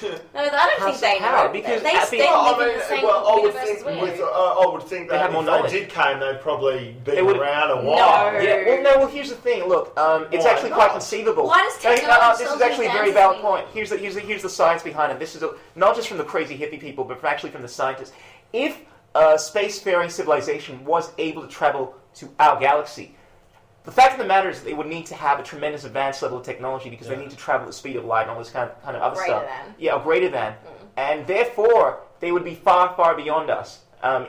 No, I don't think they know. Because they live in the same universe as we do. I would think that if they did came, they'd probably be around a while. No. Yeah. Well, here's the thing. Look, it's actually quite conceivable. Why does technology this is actually a very valid point. Here's the science behind it. This is not just from the crazy hippie people, but actually from the scientists. If a spacefaring civilization was able to travel to our galaxy, the fact of the matter is that they would need to have a tremendous advanced level of technology because they need to travel at the speed of light and all this kind of other stuff. Yeah, or greater than. And therefore, they would be far, far beyond us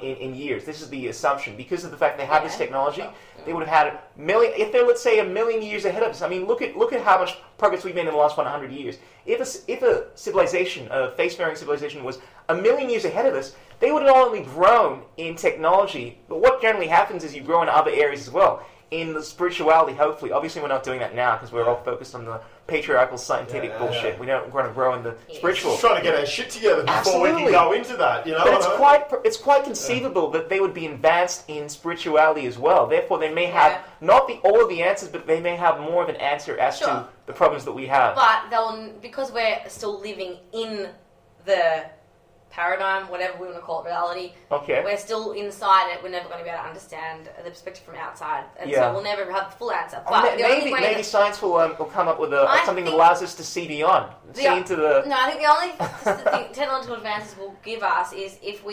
in years. This is the assumption. Because of the fact they have this technology, they would have had if they're, let's say, 1,000,000 years ahead of us. I mean, look at how much progress we've made in the last 100 years. If a civilization, a spacefaring civilization, was 1,000,000 years ahead of us, they would have not only grown in technology, but what generally happens is you grow in other areas as well. In the spirituality, hopefully. Obviously, we're not doing that now because we're all focused on the patriarchal scientific bullshit. We don't want to grow in the spiritual. Just trying to get our shit together before we can go into that, you know. But it's quite conceivable that they would be advanced in spirituality as well. Therefore, they may have not all of the answers, but they may have more of an answer as to the problems that we have. But because we're still living in the paradigm, whatever we want to call it, reality. Okay. We're still inside it. We're never going to be able to understand the perspective from outside, and so we'll never have the full answer. But maybe science will come up with something that allows us to see beyond, see into the. No, I think the only thing technological advances will give us is if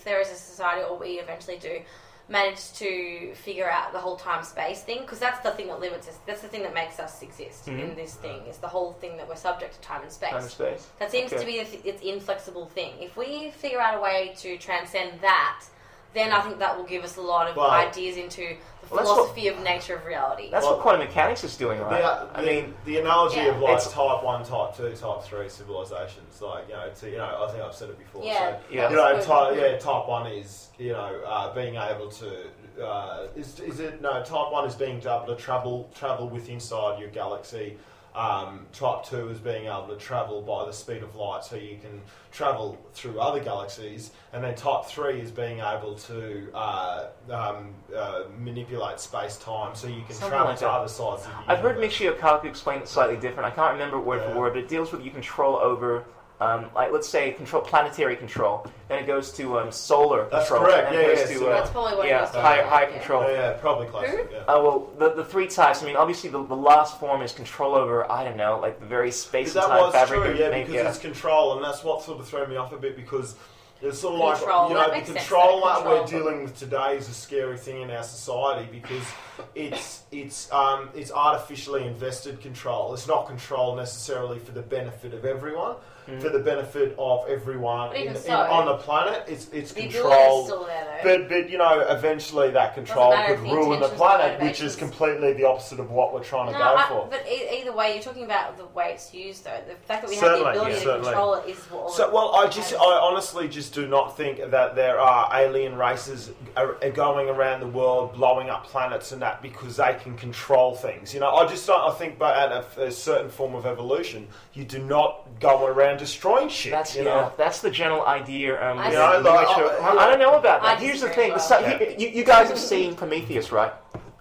there is a society, or we eventually do manage to figure out the whole time-space thing, because that's the thing that limits us. That's the thing that makes us exist in this thing. Is the whole thing that we're subject to time and space. Time and space. That seems to be its inflexible thing. If we figure out a way to transcend that, then I think that will give us a lot of ideas into the philosophy of nature of reality. That's what quantum mechanics is doing, right? The analogy of like type 1, type 2, type 3 civilizations, like I think I've said it before. Type 1 is being able to type 1 is being able to travel within inside your galaxy. Type 2 is being able to travel by the speed of light, so you can travel through other galaxies, and then Type 3 is being able to manipulate space-time, so you can travel to other sides of the universe. I've heard Michio Kaku explain it slightly different. I can't remember word for word, but it deals with you control over, let's say, planetary control. Then it goes to solar That's control. Correct. That's probably what it is. Higher control. Yeah, probably closer. Well, the three types. I mean, obviously, the last form is control over, I don't know, like the very space and time fabric. True, because it's control, and that's what sort of threw me off a bit, because it's sort of control. Like, the control that we're dealing with today is a scary thing in our society, because it's artificially invested control. It's not control necessarily for the benefit of everyone. For the benefit of everyone on the planet, it's control. Still there, but eventually that control could ruin the planet, which is completely the opposite of what we're trying to go for. But either way, you're talking about the way it's used, though. The fact that we have the ability to control it is what. I honestly just do not think that there are alien races going around the world blowing up planets and that because they can control things. I just don't. I think, but at a certain form of evolution, you do not go around destroying shit. That's the general idea. I don't know about that. Here's the thing: you guys have seen Prometheus, right?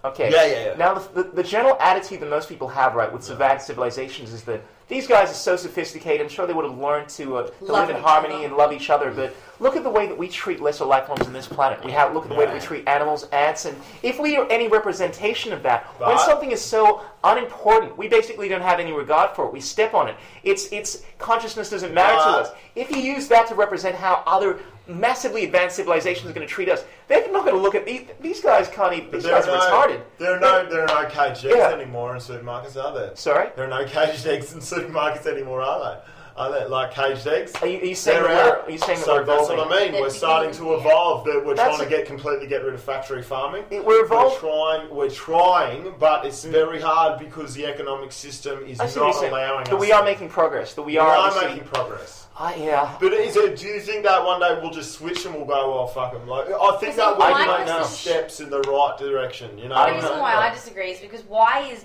Okay. Yeah. Now, the general attitude that most people have, right, with advanced civilizations is that these guys are so sophisticated. I'm sure they would have learned to live in harmony and love each other. But look at the way that we treat lesser life forms on this planet. Look at the way that we treat animals, ants, and if we are any representation of that, when something is so unimportant, we basically don't have any regard for it. We step on it. Its consciousness doesn't matter to us. If you use that to represent how other massively advanced civilizations are going to treat us, they're not going to look at these guys. Can't even. These guys are retarded. There are no caged eggs anymore in supermarkets, are there? Sorry? There are no caged eggs in supermarkets anymore, are like caged eggs. Are you saying They're that out. are you saying that So we're evolving? that's what I mean. They're We're starting to beginning, evolve. That we're That's trying to completely get rid of factory farming. We're evolving. We're trying, but it's very hard because the economic system is I see what not you're saying. allowing us. But we are making progress. That we are obviously- making progress. Yeah. But do you think that one day we'll just switch and we'll go, well, fuck them? Like, I think that I we're don't making know. steps in the right direction. You know, I The don't reason know. why I disagree is because why is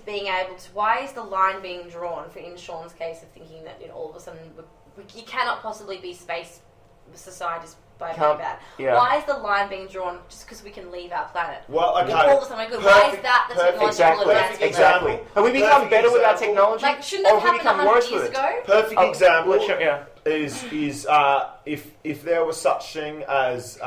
the line being drawn for in Sean's case of thinking that all of a sudden you cannot possibly be space societies by being bad. Yeah. Why is the line being drawn just because we can leave our planet? Well, okay. All of a sudden we're good. Why is that the technological Exactly. advancement? Exactly. Have we become Perfect better with our example. technology, Like, shouldn't or that have we happen become 100 worse years with it? ago? Perfect example Yeah. is if there was such thing as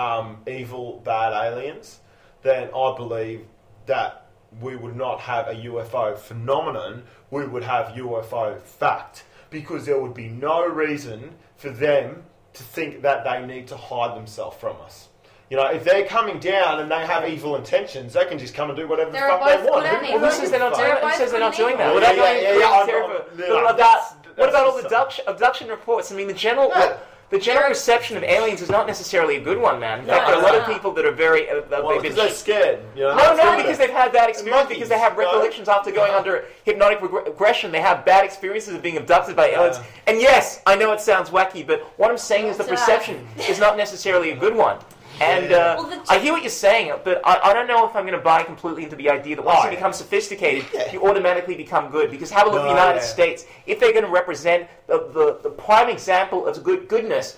evil bad aliens, then I believe that we would not have a UFO phenomenon. We would have UFO fact, because there would be no reason for them to think that they need to hide themselves from us. You know, if they're coming down and they have evil intentions, they can just come and do whatever the They're fuck they both want. good and Who evil. Who says they're not doing it? Who says they're not doing that? Yeah, What about yeah, what about all the that's abduction reports? I mean, the general perception of aliens is not necessarily a good one, man. In No, fact, there are a lot of no. people that are very Well, because they're scared. You know, No, because they've had bad experiences, Monkeys, because they have no? recollections after going under hypnotic regression. They have bad experiences of being abducted by aliens. And yes, I know it sounds wacky, but what I'm saying is the perception is not necessarily a good one. And I hear what you're saying, but I don't know if I'm going to buy completely into the idea that once you become sophisticated, you automatically become good. Because have a look at the United States. If they're going to represent the prime example of goodness,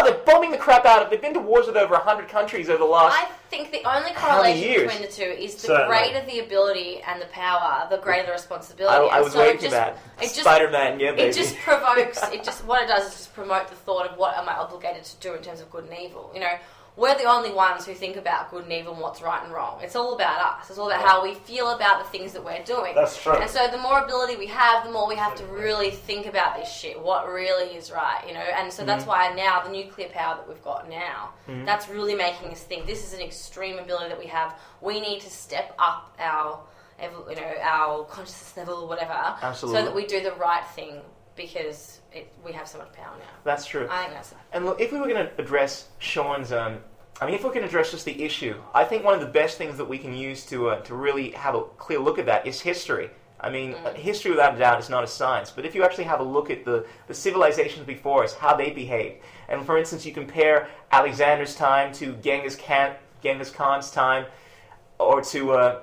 they're bombing the crap out of. They've been to wars with over 100 countries over the last. I think the only How many correlation years? between the two is the Certainly. greater the ability and the power, the greater the responsibility. I was So waiting it for just- that. It just, Spider-Man, yeah, baby. it just provokes. What it does is just promote the thought of what am I obligated to do in terms of good and evil. You know, we're the only ones who think about good and evil and what's right and wrong. It's all about us. It's all about how we feel about the things that we're doing. That's true. And so the more ability we have, the more we have to really think about this shit. What really is right, you know? And so that's why now the nuclear power that we've got now, that's really making us think this is an extreme ability that we have. We need to step up our consciousness level or whatever, Absolutely. so that we do the right thing because we have so much power now. That's true. I think that's. And look, if we were going to address Sean's, if we can address just the issue, I think one of the best things that we can use to really have a clear look at that is history. I mean, history without a doubt is not a science, but if you actually have a look at the civilizations before us, how they behaved, and for instance, you compare Alexander's time to Genghis Khan's time, or to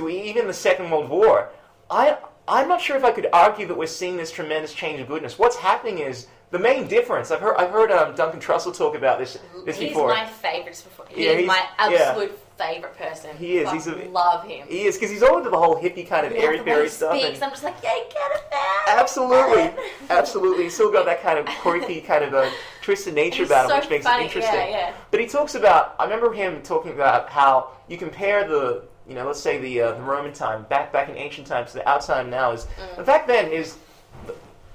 even the Second World War, I'm not sure if I could argue that we're seeing this tremendous change of goodness. What's happening is the main difference. I've heard Duncan Trussell talk about this He's before. my favourite. Yeah, He's my yeah. absolute favourite person. He is. I love him. He is, because he's all into the whole hippie kind of The way airy-fairy he stuff. speaks, and- I'm just like, yeah, get it, man. Absolutely. He's still got that kind of quirky, kind of a twisted nature He's about him, so which makes funny, it interesting. yeah. But he talks about, I remember him talking about how you compare the, let's say the Roman time, back in ancient times, to our time now is, the fact then is,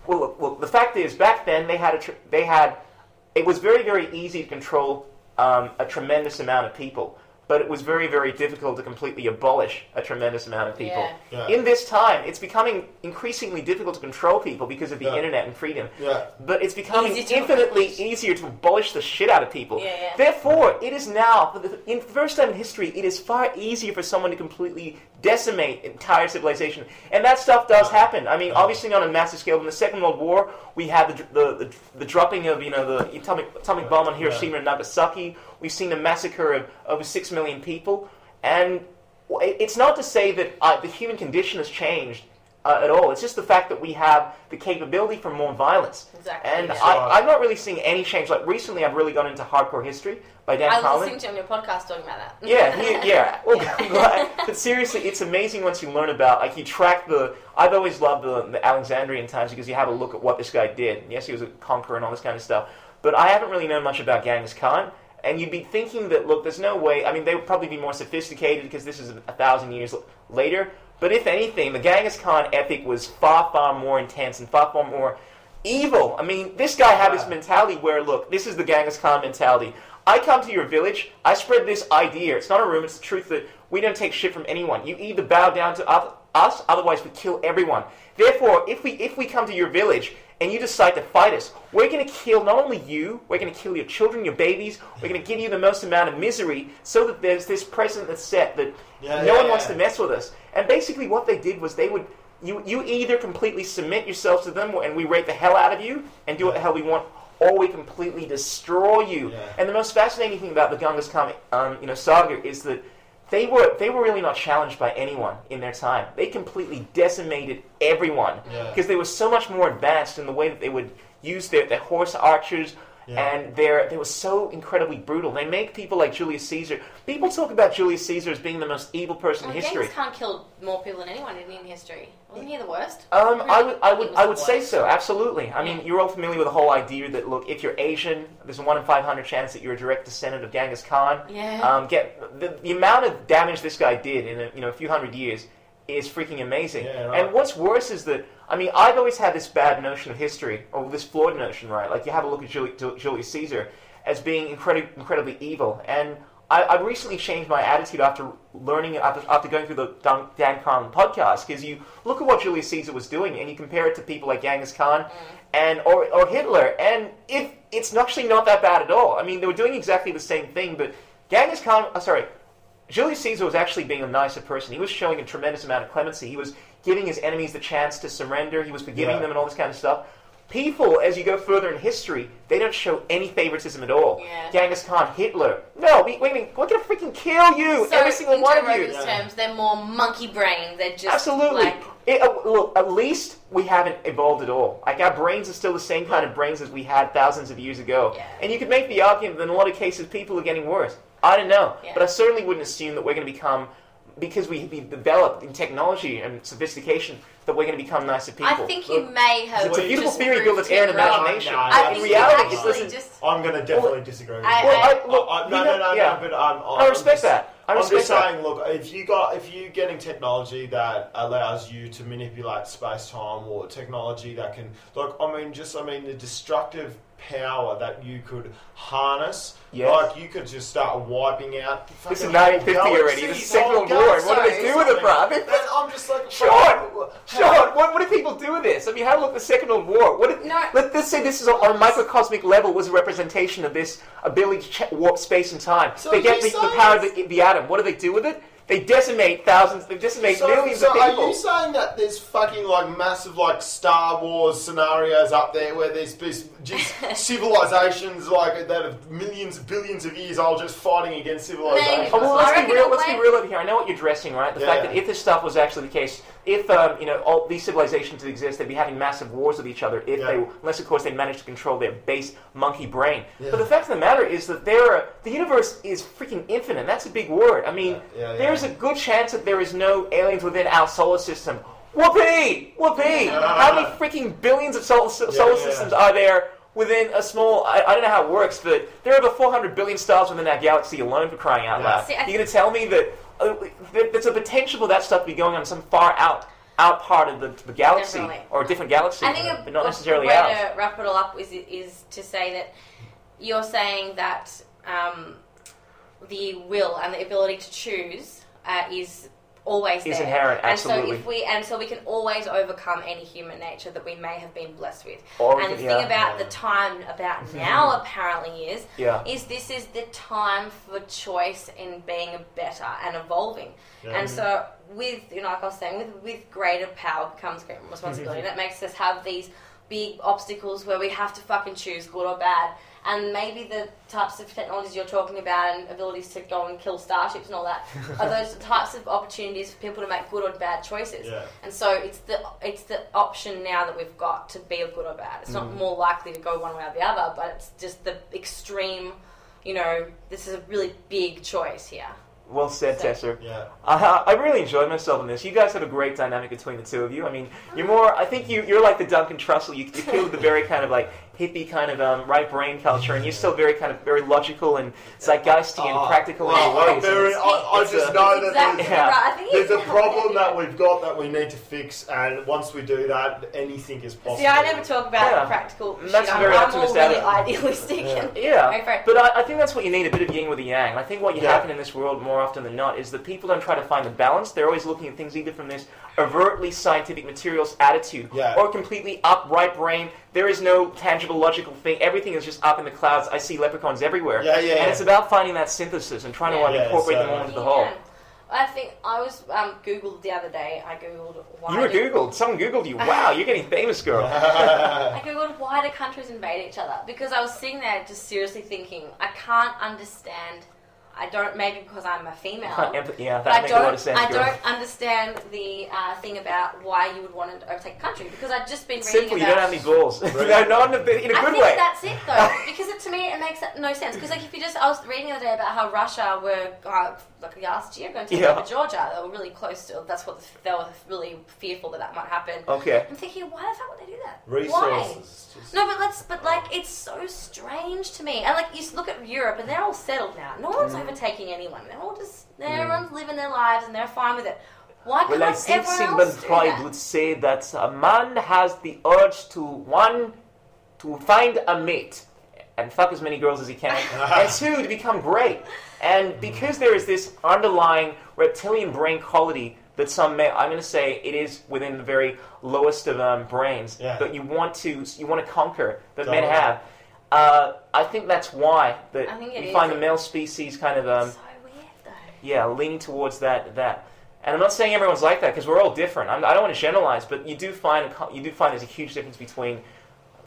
the fact is, back then it was very, very easy to control a tremendous amount of people. But it was very, very difficult to completely abolish a tremendous amount of people. Yeah. In this time, it's becoming increasingly difficult to control people because of the internet and freedom. Yeah. But it's becoming Easy to infinitely abolish. easier to abolish the shit out of people. Yeah. Therefore, it is now, for the first time in history, it is far easier for someone to completely decimate entire civilization. And that stuff does happen. I mean, obviously not on a massive scale. In the Second World War, we had the dropping of the atomic bomb on Hiroshima and Nagasaki. We've seen a massacre of over 6 million people. And it's not to say that the human condition has changed at all. It's just the fact that we have the capability for more violence. Exactly. And yeah. I'm not really seeing any change. Like recently, I've really gone into hardcore history by Dan I was Carlin. listening to you on your podcast talking about that. Yeah. Well, I'm glad. But seriously, it's amazing once you learn about, like, you track I've always loved the Alexandrian times because you have a look at what this guy did. Yes, he was a conqueror and all this kind of stuff. But I haven't really known much about Genghis Khan. And you'd be thinking that, look, there's no way. I mean, they would probably be more sophisticated because this is 1,000 years later. But if anything, the Genghis Khan epic was far, far more intense and far, far more evil. I mean, this guy had this mentality where, look, this is the Genghis Khan mentality. I come to your village, I spread this idea. It's not a rumor, it's the truth that we don't take shit from anyone. You either bow down to us, otherwise we kill everyone. Therefore, if we come to your village and you decide to fight us, we're going to kill not only you, we're going to kill your children, your babies, we're going to give you the most amount of misery so that there's this precedent that's set that no one wants to mess with us. And basically what they did was they would, you either completely submit yourself to them and we rape the hell out of you and do what the hell we want, or we completely destroy you. Yeah. And the most fascinating thing about the Genghis Khan saga is that they were really not challenged by anyone in their time. They completely decimated everyone because they were so much more advanced in the way that they would use their horse archers, and they were so incredibly brutal. They make people like Julius Caesar. People talk about Julius Caesar as being the most evil person in history. Genghis Khan killed more people than anyone in history. Wasn't he the worst? I would say so. Absolutely. I mean, you're all familiar with the whole idea that look, if you're Asian, there's a 1 in 500 chance that you're a direct descendant of Genghis Khan. Yeah. The amount of damage this guy did in a few hundred years is freaking amazing. Yeah, right. And what's worse is that, I mean, I've always had this bad notion of history, or this flawed notion, right? Like, you have a look at Julius Caesar as being incredibly evil. And I've recently changed my attitude after going through the Dan Carlin podcast, because you look at what Julius Caesar was doing, and you compare it to people like Genghis Khan or Hitler, and it's actually not that bad at all. I mean, they were doing exactly the same thing, but Julius Caesar was actually being a nicer person. He was showing a tremendous amount of clemency. He was giving his enemies the chance to surrender. He was forgiving them and all this kind of stuff. People, as you go further in history, they don't show any favoritism at all. Yeah. Genghis Khan, Hitler. No, we're going to freaking kill you, every single one of you. In terms, they're more monkey brain. They're just absolutely. Look, at least we haven't evolved at all. Like, our brains are still the same kind of brains as we had thousands of years ago. Yeah. And you could make the argument that in a lot of cases people are getting worse. I don't know. Yeah. But I certainly wouldn't assume that we're going to become, because we've developed in technology and sophistication, that we're going to become nicer people. I think you may have. It's a beautiful theory built of air and imagination. In reality, it doesn't. I'm going to definitely disagree with you. I respect that. I'm just saying, look, if you're getting technology that allows you to manipulate space-time, or technology that can, the destructive power that you could harness, like you could just start wiping out. This is 1950 already. This is Second World War. What do they do with it, bro? I'm just like, Sean, what do people do with this? I mean, have a look at the Second World War. Let's say this is on a microcosmic level was a representation of this ability to warp space and time. So they get the power of the atom. What do they do with it? They decimate thousands. They decimate millions of people. Are you saying that there's fucking massive Star Wars scenarios up there where there's just civilizations that have millions, billions of years old just fighting against civilizations? Well, let's be real over here. I know what you're addressing, right? The fact that if this stuff was actually the case, if all these civilizations exist, they'd be having massive wars with each other. Unless of course they manage to control their base monkey brain. Yeah. But the fact of the matter is that the universe is freaking infinite. That's a big word. I mean, there's a good chance that there is no aliens within our solar system. Whoopee! How many freaking billions of solar systems are there within a small... I don't know how it works, but there are over 400 billion stars within our galaxy alone, for crying out loud. You're going to tell me that there's a potential for that stuff to be going on some far out part of the galaxy, or a different galaxy, but not necessarily ours. A way to wrap it all up is to say that you're saying that the will and the ability to choose is always there. Is inherent, absolutely. And so we can always overcome any human nature that we may have been blessed with. The thing about the time about now apparently is this is the time for choice in being better and evolving. Yeah. And so with, like I was saying, with greater power comes greater responsibility. That makes us have these big obstacles where we have to fucking choose good or bad. And maybe the types of technologies you're talking about and abilities to go and kill starships and all that are those types of opportunities for people to make good or bad choices. Yeah. And so it's the option now that we've got to be a good or bad. It's not more likely to go one way or the other, but it's just the extreme, this is a really big choice here. Well said, Tesser. Yeah. I really enjoyed myself in this. You guys have a great dynamic between the two of you. I mean, I think you're like the Duncan Trussell. You feel the very kind of hippie kind of right brain culture, and you're still very logical and zeitgeisty and practical in your ways. I just know that exactly right. there's a problem that we've got that we need to fix, and once we do that, anything is possible. See, I never talk about practical shit. That's very I'm all optimistic. really idealistic. But I think that's what you need, a bit of yin with the yang. And I think what you happen in this world more often than not is that people don't try to find the balance. They're always looking at things either from this overtly scientific materials attitude or completely upright brain. There is no tangible logical thing. Everything is just up in the clouds. I see leprechauns everywhere. And it's about finding that synthesis and trying to incorporate them all into the whole. I think I was Googled the other day. I Googled why... You were Googled? Someone Googled you. Wow, you're getting famous, girl. I Googled why do countries invade each other? Because I was sitting there just seriously thinking, I can't understand... I don't, maybe because I'm a female. That makes a lot of sense. I don't understand the thing about why you would want to overtake a country, because I've just been reading Simple, about... you don't have any balls. No, not in a good way. I think that's it, though, because to me it makes no sense. Because like, if you just... I was reading the other day about how Russia were, like last year, going to take over Georgia. They were really close to... That's what they were really fearful that might happen. Okay. I'm thinking, why the fuck would they do that? Resources. No, but like, it's so strange to me. And like, you look at Europe, and they're all settled now. No one's overtaking anyone. They're all just, everyone's living their lives, and they're fine with it. Why can't I think everyone Sigmund else do Freud that? would say that a man has the urge to find a mate and fuck as many girls as he can, and two, to become great. And because there is this underlying reptilian brain quality that some may, I'm going to say it is within the very lowest of brains that you want to conquer, that men have. I think that's why that you find the male species kind of so weird, though. leaning towards that. And I'm not saying everyone's like that, because we're all different. I don't want to generalize, but you do find there's a huge difference between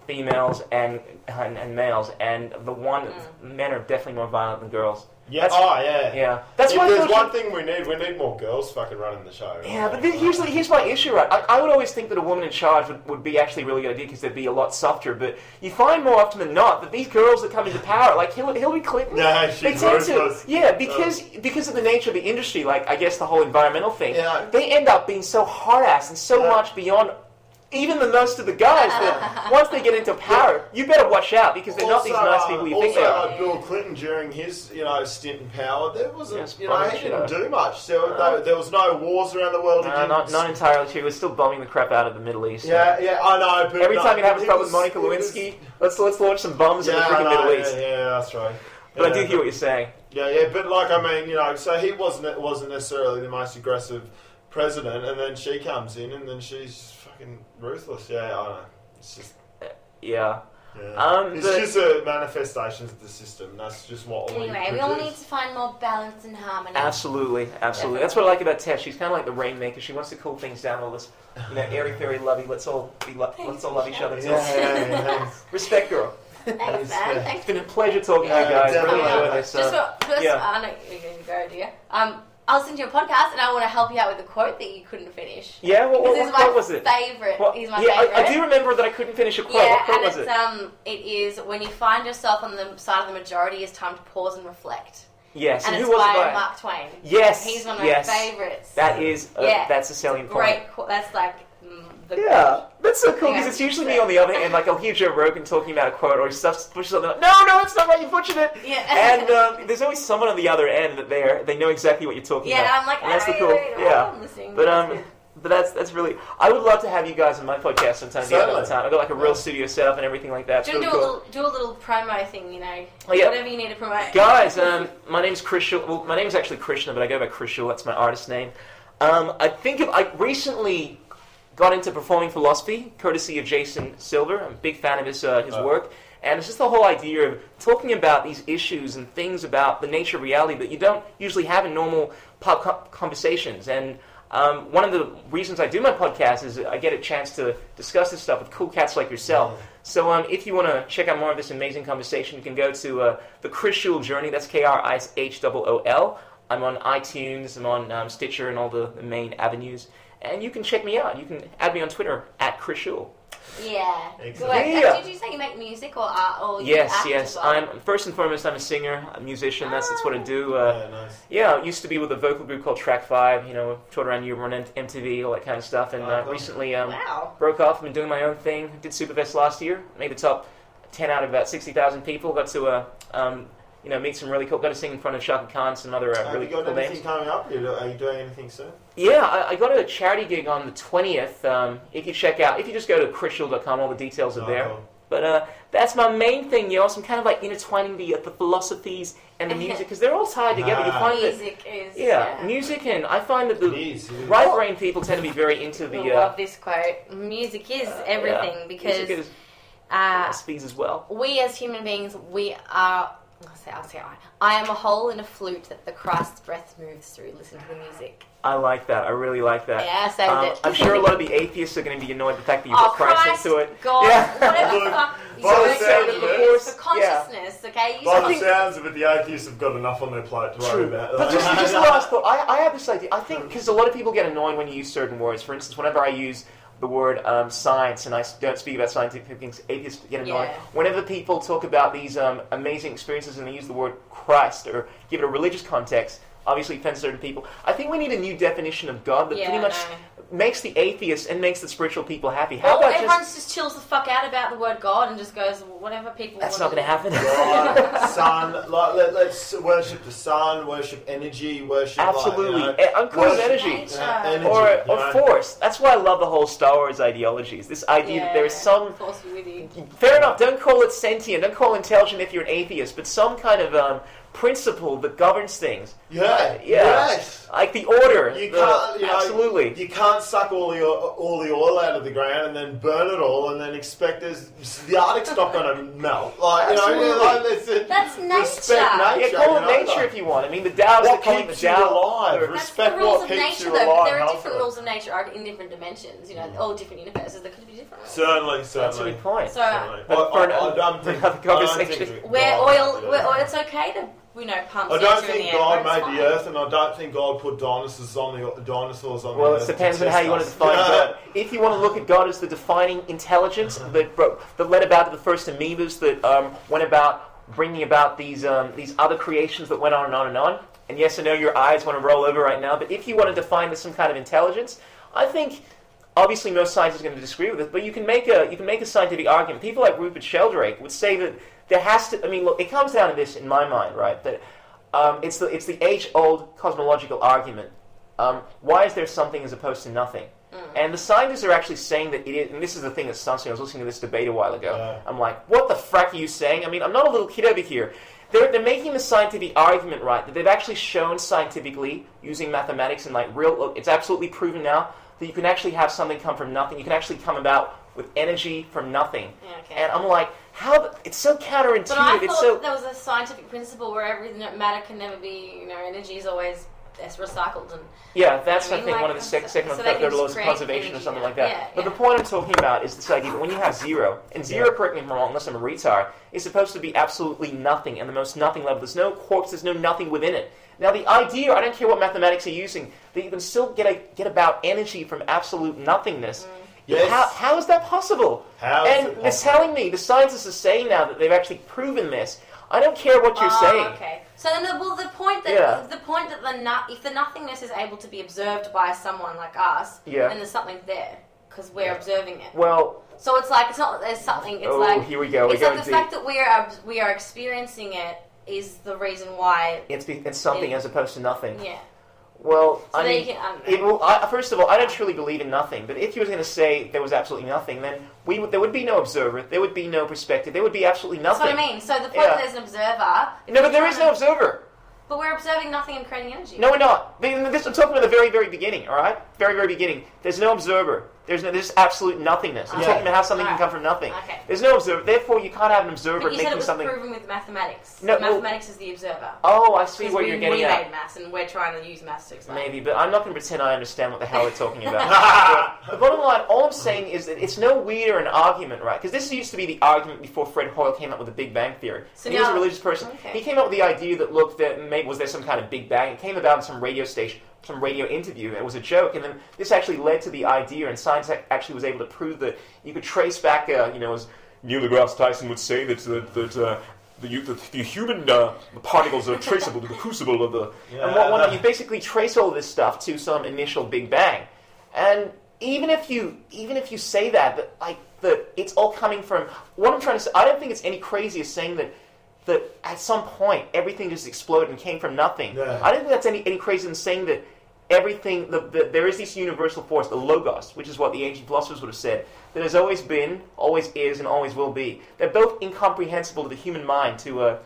females and males, and men are definitely more violent than girls. Yeah. That's why there's one thing we need more girls fucking running the show. Yeah, but here's my issue, right? I would always think that a woman in charge would be actually a really good idea, because they'd be a lot softer. But you find more often than not that these girls that come into power, like Hillary Clinton, they tend to, because of the nature of the industry, like I guess the whole environmental thing, they end up being so hard-ass and so much beyond even the most of the guys that once they get into power, you better watch out, because they're not these nice people you think they are. Also, Bill Clinton, during his stint in power, there wasn't, he didn't do much. So there was no wars around the world. No, not entirely true. He was still bombing the crap out of the Middle East. Yeah, I know. But every time you have a problem with Monica Lewinsky, let's launch some bombs in the freaking Middle East. Yeah, that's right. But I do hear what you're saying. Yeah, but like, I mean, so he wasn't necessarily the most aggressive president, and then she comes in, and then she's fucking ruthless. Yeah, I know. It's just it's just a manifestation of the system. That's just what. Anyway, we all need to find more balance and harmony. Absolutely. That's what I like about Tess. She's kind of like the rainmaker. She wants to cool things down. All this, airy fairy lovey. Let's all love each other. Respect, girl. Thanks, man. It's been a pleasure talking to you guys. Really enjoyed this. I know you're going to go, do you? I was listening to your podcast, and I want to help you out with a quote that you couldn't finish. Yeah, what quote was it? He's my favourite. I do remember that I couldn't finish a quote. What quote was it? It is, when you find yourself on the side of the majority, it's time to pause and reflect. Yes, and who it's was it by Mark Twain. Yes, he's one of my favourites. That is, that's a selling point. Great quote. That's like that's so cool, because it's usually me on the other end, like I'll hear Joe Rogan talking about a quote, or he pushes something like, no, it's not right, you're butchering it. Yeah. And there's always someone on the other end that they know exactly what you're talking about. Yeah, I'm like, and that's the cool. I'm listening. But that's really. I would love to have you guys on my podcast sometime. I've got like a real studio setup and everything like that. Do you want to do a little promo thing? Whatever you need to promote. Guys, my name's Krishna. Well, my name's actually Krishna, but I go by Krishna. That's my artist name. I recently got into performing philosophy, courtesy of Jason Silver. I'm a big fan of his work. And it's just the whole idea of talking about these issues and things about the nature of reality that you don't usually have in normal pub conversations. And one of the reasons I do my podcast is I get a chance to discuss this stuff with cool cats like yourself. So if you want to check out more of this amazing conversation, you can go to the Krishul Journey. That's KRISHOOL. I'm on iTunes, I'm on Stitcher, and all the main avenues. And you can check me out. You can add me on Twitter @Krishul. Yeah. Did you say you make music or art? Or yes. I'm first and foremost. I'm a singer, a musician. That's what I do. Nice. Yeah, I used to be with a vocal group called Track 5. Toured around Europe, on MTV, all that kind of stuff. And recently broke off. I've been doing my own thing. Did Superfest last year. Made the top 10 out of about 60,000 people. Got to meet some really cool. Got to sing in front of Shaka Khan, some other really cool names. Have you got anything coming up? Are you doing anything soon? Yeah, I got a charity gig on the 20th. If you just go to krishna.com, all the details are there. Cool. But that's my main thing, so I'm kind of like intertwining the philosophies and the music, because they're all tied together. You find music is... music, and I find that the right-brain people tend to be very into the... I love this quote. Music is everything, because... Music is speeds as well. We as human beings, we are... I'll say I am a hole in a flute that the Christ's breath moves through. Listen to the music. I like that. I really like that. Yeah, I saved it. I'm sure a lot of the atheists are going to be annoyed at the fact that you put Christ into it. God, whatever the fuck for consciousness, okay? By the sounds of it, the atheists have got enough on their plate to worry about. But just the last thought, I have this idea. I think, because a lot of people get annoyed when you use certain words. For instance, whenever I use the word science, and I don't speak about scientific things, atheists get annoyed. Yeah. Whenever people talk about these amazing experiences and they use the word Christ or give it a religious context, obviously offends certain people. I think we need a new definition of God that pretty much makes the atheists and makes the spiritual people happy. How about everyone just chills the fuck out about the word God and just goes, whatever people That's want not going to happen. God, sun, let's worship the sun, worship energy, worship... Absolutely. Unclosed energy. Or force. That's why I love the whole Star Wars ideologies. This idea that there is some... Force with you. Fair enough, don't call it sentient, don't call it intelligent if you're an atheist, but some kind of... principle that governs things. Yes. Like the order. Absolutely. You can't suck all the oil out of the ground and then burn it all and then expect the Arctic's not going to melt. That's nature. Respect nature. Call it nature if you want. I mean, the Tao is what keeps you alive. Respect what keeps you alive. There are different rules of nature in different dimensions. All different universes. There could be different rules. Certainly. That's a good point. So, where it's okay to pump. I don't think God made the earth, and I don't think God put dinosaurs on the earth. Well, it depends on how you want to define God. If you want to look at God as the defining intelligence that led about to the first amoebas that went about bringing about these other creations that went on and on and on. And yes, I know your eyes want to roll over right now, but if you want to define as some kind of intelligence, I think obviously most scientists are going to disagree with it, but you can make a scientific argument. People like Rupert Sheldrake would say that there has to. I mean, look, it comes down to this in my mind, right? That it's the age-old cosmological argument. Why is there something as opposed to nothing? And the scientists are actually saying that it is, and this is the thing that stunts me. I was listening to this debate a while ago. I'm like, what the frack are you saying? I mean, I'm not a little kid over here. They're making the scientific argument, right, that they've actually shown scientifically, using mathematics and it's absolutely proven now, that you can actually have something come from nothing. You can actually come about with energy from nothing. And I'm like, it's so counterintuitive. But I thought there was a scientific principle where everything matter can never be, energy is always recycled. And that's I think one of the second or third laws of conservation or something like that. But the point I'm talking about is this idea that when you have zero, and zero, correct me if I'm wrong, unless I'm a retard, is supposed to be absolutely nothing, and the most nothing level. There's no quarks, there's no nothing within it. Now the idea, I don't care what mathematics you're using, that you can still get about energy from absolute nothingness. Yes. How is that possible? They're telling me, the scientists are saying now that they've actually proven this. I don't care what you're saying. Okay. So then, the point that if the nothingness is able to be observed by someone like us, then there's something there because we're observing it. Well, so it's like it's not that there's something. It's here we go. It's like the fact that we are experiencing it is the reason why it's something as opposed to nothing. Yeah. Well, so first of all, I don't truly believe in nothing. But if you were going to say there was absolutely nothing, then there would be no observer, there would be no perspective, there would be absolutely nothing. That's what I mean. So the point that there's an observer... No, but there is no observer. But we're observing nothing and creating energy. No, we're not. I'm talking about the very, very beginning, all right? Very, very beginning. There's no observer. There's absolute nothingness. I'm talking about how something can come from nothing. Okay. There's no observer. Therefore, you can't have an observer but you making something... said it was proven with mathematics. No, mathematics is the observer. Oh, I see what you're getting at. We made maths, and we're trying to use maths to explain. Maybe, but I'm not going to pretend I understand what the hell they're talking about. The bottom line, all I'm saying is that it's no weirder an argument, right? Because this used to be the argument before Fred Hoyle came up with the Big Bang Theory. So he was a religious person. Okay. He came up with the idea that, look, was there some kind of Big Bang? It came about in some radio station, some radio interview. It was a joke, and then this actually led to the idea, and science actually was able to prove that you could trace back, as Neil deGrasse Tyson would say, that the human particles are traceable to the crucible of the... And you basically trace all this stuff to some initial Big Bang. And even if you say that it's all coming from what I'm trying to say. I don't think it's any crazy as saying that at some point everything just exploded and came from nothing. Yeah. I don't think that's any crazy than saying that everything there is this universal force, the logos, which is what the ancient philosophers would have said, that has always been, always is, and always will be. They're both incomprehensible to the human mind to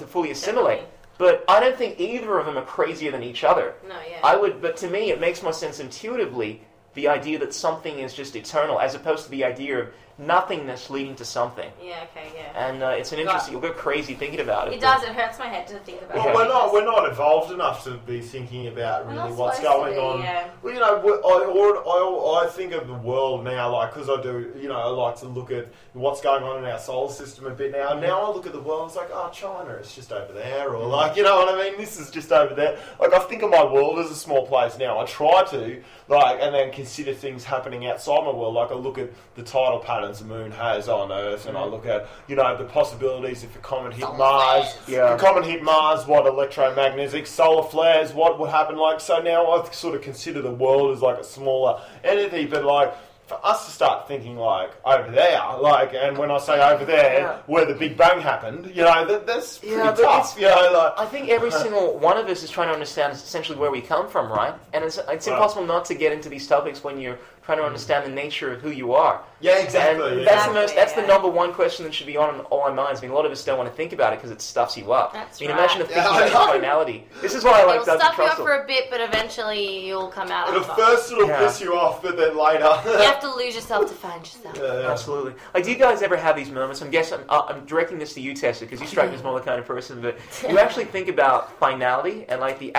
fully assimilate. Definitely. But I don't think either of them are crazier than each other. No, yeah. But to me, it makes more sense intuitively, the idea that something is just eternal, as opposed to the idea of nothingness leading to something. Yeah, okay, yeah. And it's an interesting, you'll go crazy thinking about it. It does, it hurts my head to think about it. Well, we're not evolved enough to be thinking about really what's going on. Yeah. Well, you know, I think of the world now, like, because I do, you know, I like to look at what's going on in our solar system a bit now. Now I look at the world, it's like, oh, China, it's just over there, or like, you know what I mean? This is just over there. Like, I think of my world as a small place now. I try to, like, and then consider things happening outside my world. Like, I look at the tidal patterns the moon has on Earth, and I look at, you know, the possibilities if a comet hit Mars. Yeah. If a comet hit Mars, what electromagnetic solar flares, what would happen? Like, so now I sort of consider the world as like a smaller entity, but like, for us to start thinking like over there, like, and when I say over there, where the Big Bang happened, you know, that's pretty tough. You know, like, I think every single one of us is trying to understand essentially where we come from, right? And it's impossible not to get into these topics when you're trying to understand the nature of who you are. Yeah, exactly. And that's the number one question that should be on all our minds. I mean, a lot of us don't want to think about it because it stuffs you up. That's imagine if thinking about finality. This is why I like It'll Douglas stuff you up Russell. for a bit, but eventually you'll come out It'll on top. first piss you off, but then later. You have to lose yourself to find yourself. Absolutely. Like, do you guys ever have these moments? I'm directing this to you, Tessa, because you strike me as more the kind of person that you actually think about finality and like the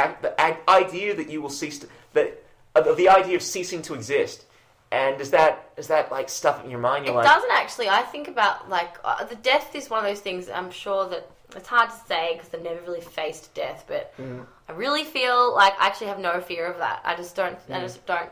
idea that you will cease to, the idea of ceasing to exist. And is that like stuff in your mind? You're It doesn't actually. I think about like the death is one of those things. I'm sure that it's hard to say because I've never really faced death, but I really feel like I actually have no fear of that. I just don't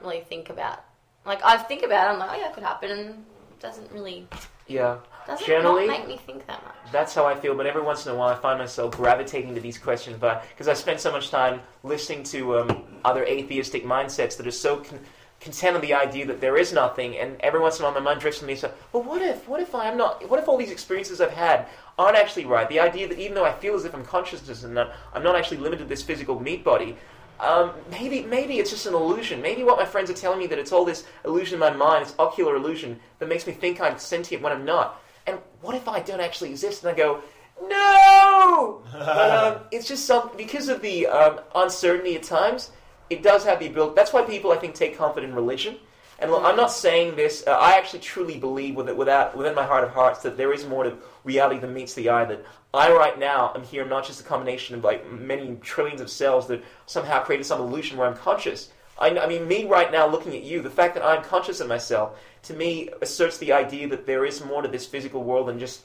really think about. Like, I think about it, I'm like, oh yeah, it could happen, and it doesn't really. Yeah. Doesn't Generally, not make me think that much. That's how I feel, but every once in a while I find myself gravitating to these questions because I spend so much time listening to other atheistic mindsets that are so content on the idea that there is nothing, and every once in a while my mind drifts to me and says, well, what if all these experiences I've had aren't actually right? The idea that even though I feel as if I'm conscious and I'm not actually limited to this physical meat body, maybe it's just an illusion. Maybe what my friends are telling me that it's all this illusion in my mind, it's ocular illusion that makes me think I'm sentient when I'm not. And what if I don't actually exist? And I go, no! But it's just because of the uncertainty at times, it does have the ability. That's why people, I think, take comfort in religion. And look, I'm not saying this. I actually truly believe within my heart of hearts that there is more to reality than meets the eye. That I right now am here. I'm not just a combination of like many trillions of cells that somehow created some illusion where I'm conscious. I mean, me right now looking at you, the fact that I'm conscious of myself, to me asserts the idea that there is more to this physical world than just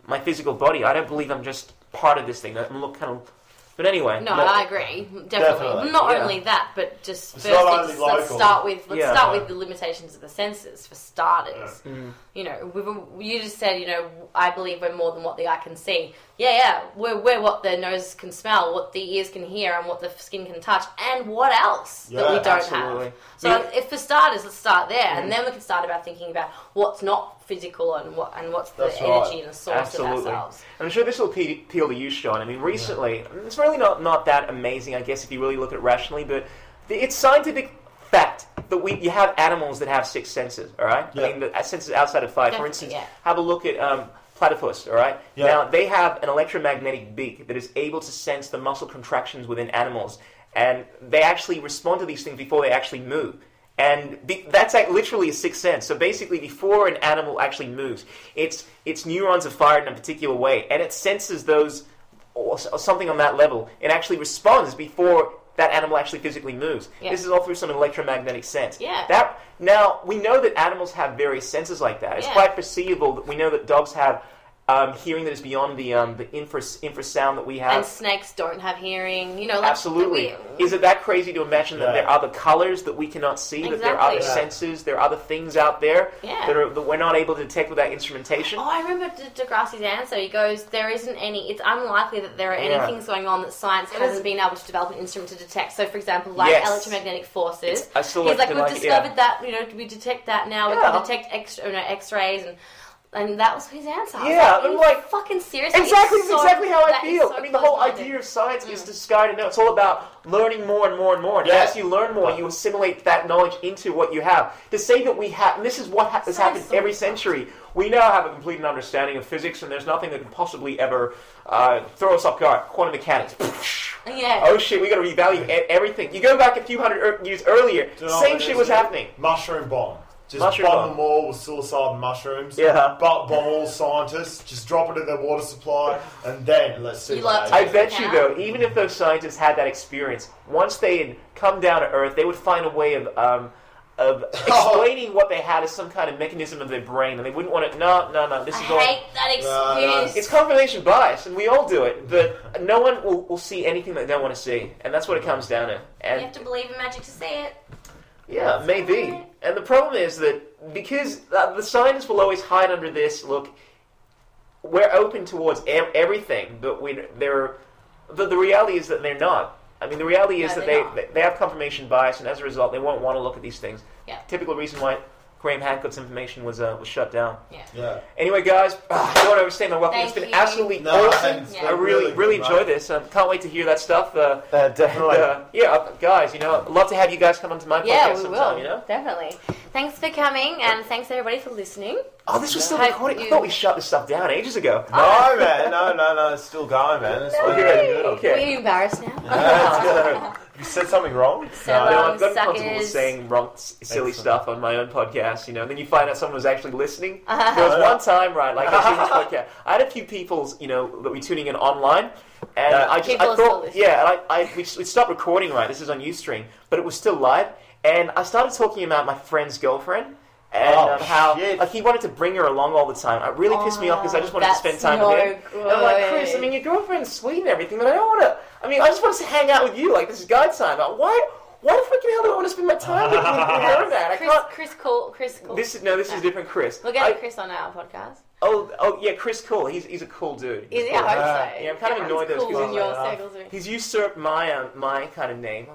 my physical body. I don't believe I'm just part of this thing. I'm kind of. But anyway. No, I agree. Definitely. Not only that, but just it's firstly, let's start with the limitations of the senses, for starters. Yeah. You know, you just said, you know, I believe we're more than what the eye can see. Yeah. We're what the nose can smell, what the ears can hear, and what the skin can touch, and what else that we don't have. So if for starters, let's start there, and then we can start about thinking about what's not physical and what's the energy and the source of ourselves. And I'm sure this will appeal to you, Sean. I mean, recently, it's really not that amazing, I guess, if you really look at it rationally, but it's scientific fact that you have animals that have 6 senses, all right? Yeah. I mean, the senses outside of 5. For instance, have a look at platypus, all right? Yeah. Now, they have an electromagnetic beak that is able to sense the muscle contractions within animals, and they actually respond to these things before they actually move. And that's like literally a 6th sense. So basically, before an animal actually moves, its neurons are fired in a particular way, and it senses those, or something on that level. It actually responds before that animal actually physically moves. Yeah. This is all through some electromagnetic sense. Yeah. Now, we know that animals have various senses like that. It's quite foreseeable that we know that dogs have hearing that is beyond the infrasound that we have. And snakes don't have hearing. You know, like, Absolutely. Is it that crazy to imagine that there are other colors that we cannot see, that there are other senses, there are other things out there that we're not able to detect with that instrumentation? Oh, I remember Degrassi's answer. He goes, there isn't any, it's unlikely that there are any things going on that science hasn't been able to develop an instrument to detect. So, for example, like electromagnetic forces. He's like, we've discovered that, you know, we detect that now, we can detect X-rays and that was his answer. Yeah, I'm like, fucking seriously? Exactly how I feel. I mean, the whole idea of science is to sky to know. It's all about learning more and more and more. And as you learn more, you assimilate that knowledge into what you have. To say that we have, and this is what has happened every century, we now have a complete understanding of physics, and there's nothing that can possibly ever throw us off guard. Quantum mechanics. Oh shit, we got to revalue everything. You go back a few hundred years earlier, same shit was happening. Mushroom bomb. Just mushroom bomb them all with psilocybin mushrooms. Yeah. Bomb all scientists. Just drop it in their water supply, and then let's see. I bet you though, even if those scientists had that experience, once they had come down to Earth, they would find a way of explaining what they had as some kind of mechanism of their brain, and they wouldn't want to. No. This is all. I hate that excuse. It's confirmation bias, and we all do it. But no one will see anything they don't want to see, and that's what it comes down to. And you have to believe in magic to see it. Yeah, maybe. And the problem is that because the scientists will always hide under this, look, we're open towards everything, but the reality is that they're not. I mean, the reality is that they have confirmation bias, and as a result, they won't want to look at these things. Yeah. Typical reason why Graham Hancock's information was shut down. Yeah. Anyway, guys, I don't want to overstay my welcome. It's been absolutely awesome. I really enjoyed this. Can't wait to hear that stuff. Definitely. Guys, you know, I'd love to have you guys come onto my podcast sometime. Will. You know, definitely. Thanks for coming, and thanks everybody for listening. Oh, this was still recording. I thought we shut this stuff down ages ago. No, man. No. It's still going, man. It's Okay. Are you embarrassed now? You said something wrong? I've got comfortable with saying silly stuff on my own podcast, you know, and then you find out someone was actually listening. There was one time, right, like I was doing this podcast, I had a few people, you know, that were tuning in online, and I thought, we stopped recording, right, this is on Ustream, but it was still live, and I started talking about my friend's girlfriend, and how he wanted to bring her along all the time. It really pissed me off because I just wanted to spend time with him. Good. And I'm like, Chris, I mean, your girlfriend's sweet and everything, but I don't want to. I mean, I just want to hang out with you. Like, this is guy time. Why the freaking hell do I want to spend my time with you? Chris Cool. This is a different Chris. We'll get Chris on our podcast. Oh yeah, Chris Cool. He's a cool dude. I hope so. Yeah, I'm kind of annoyed though because he's in your circles. He's usurped my kind of name.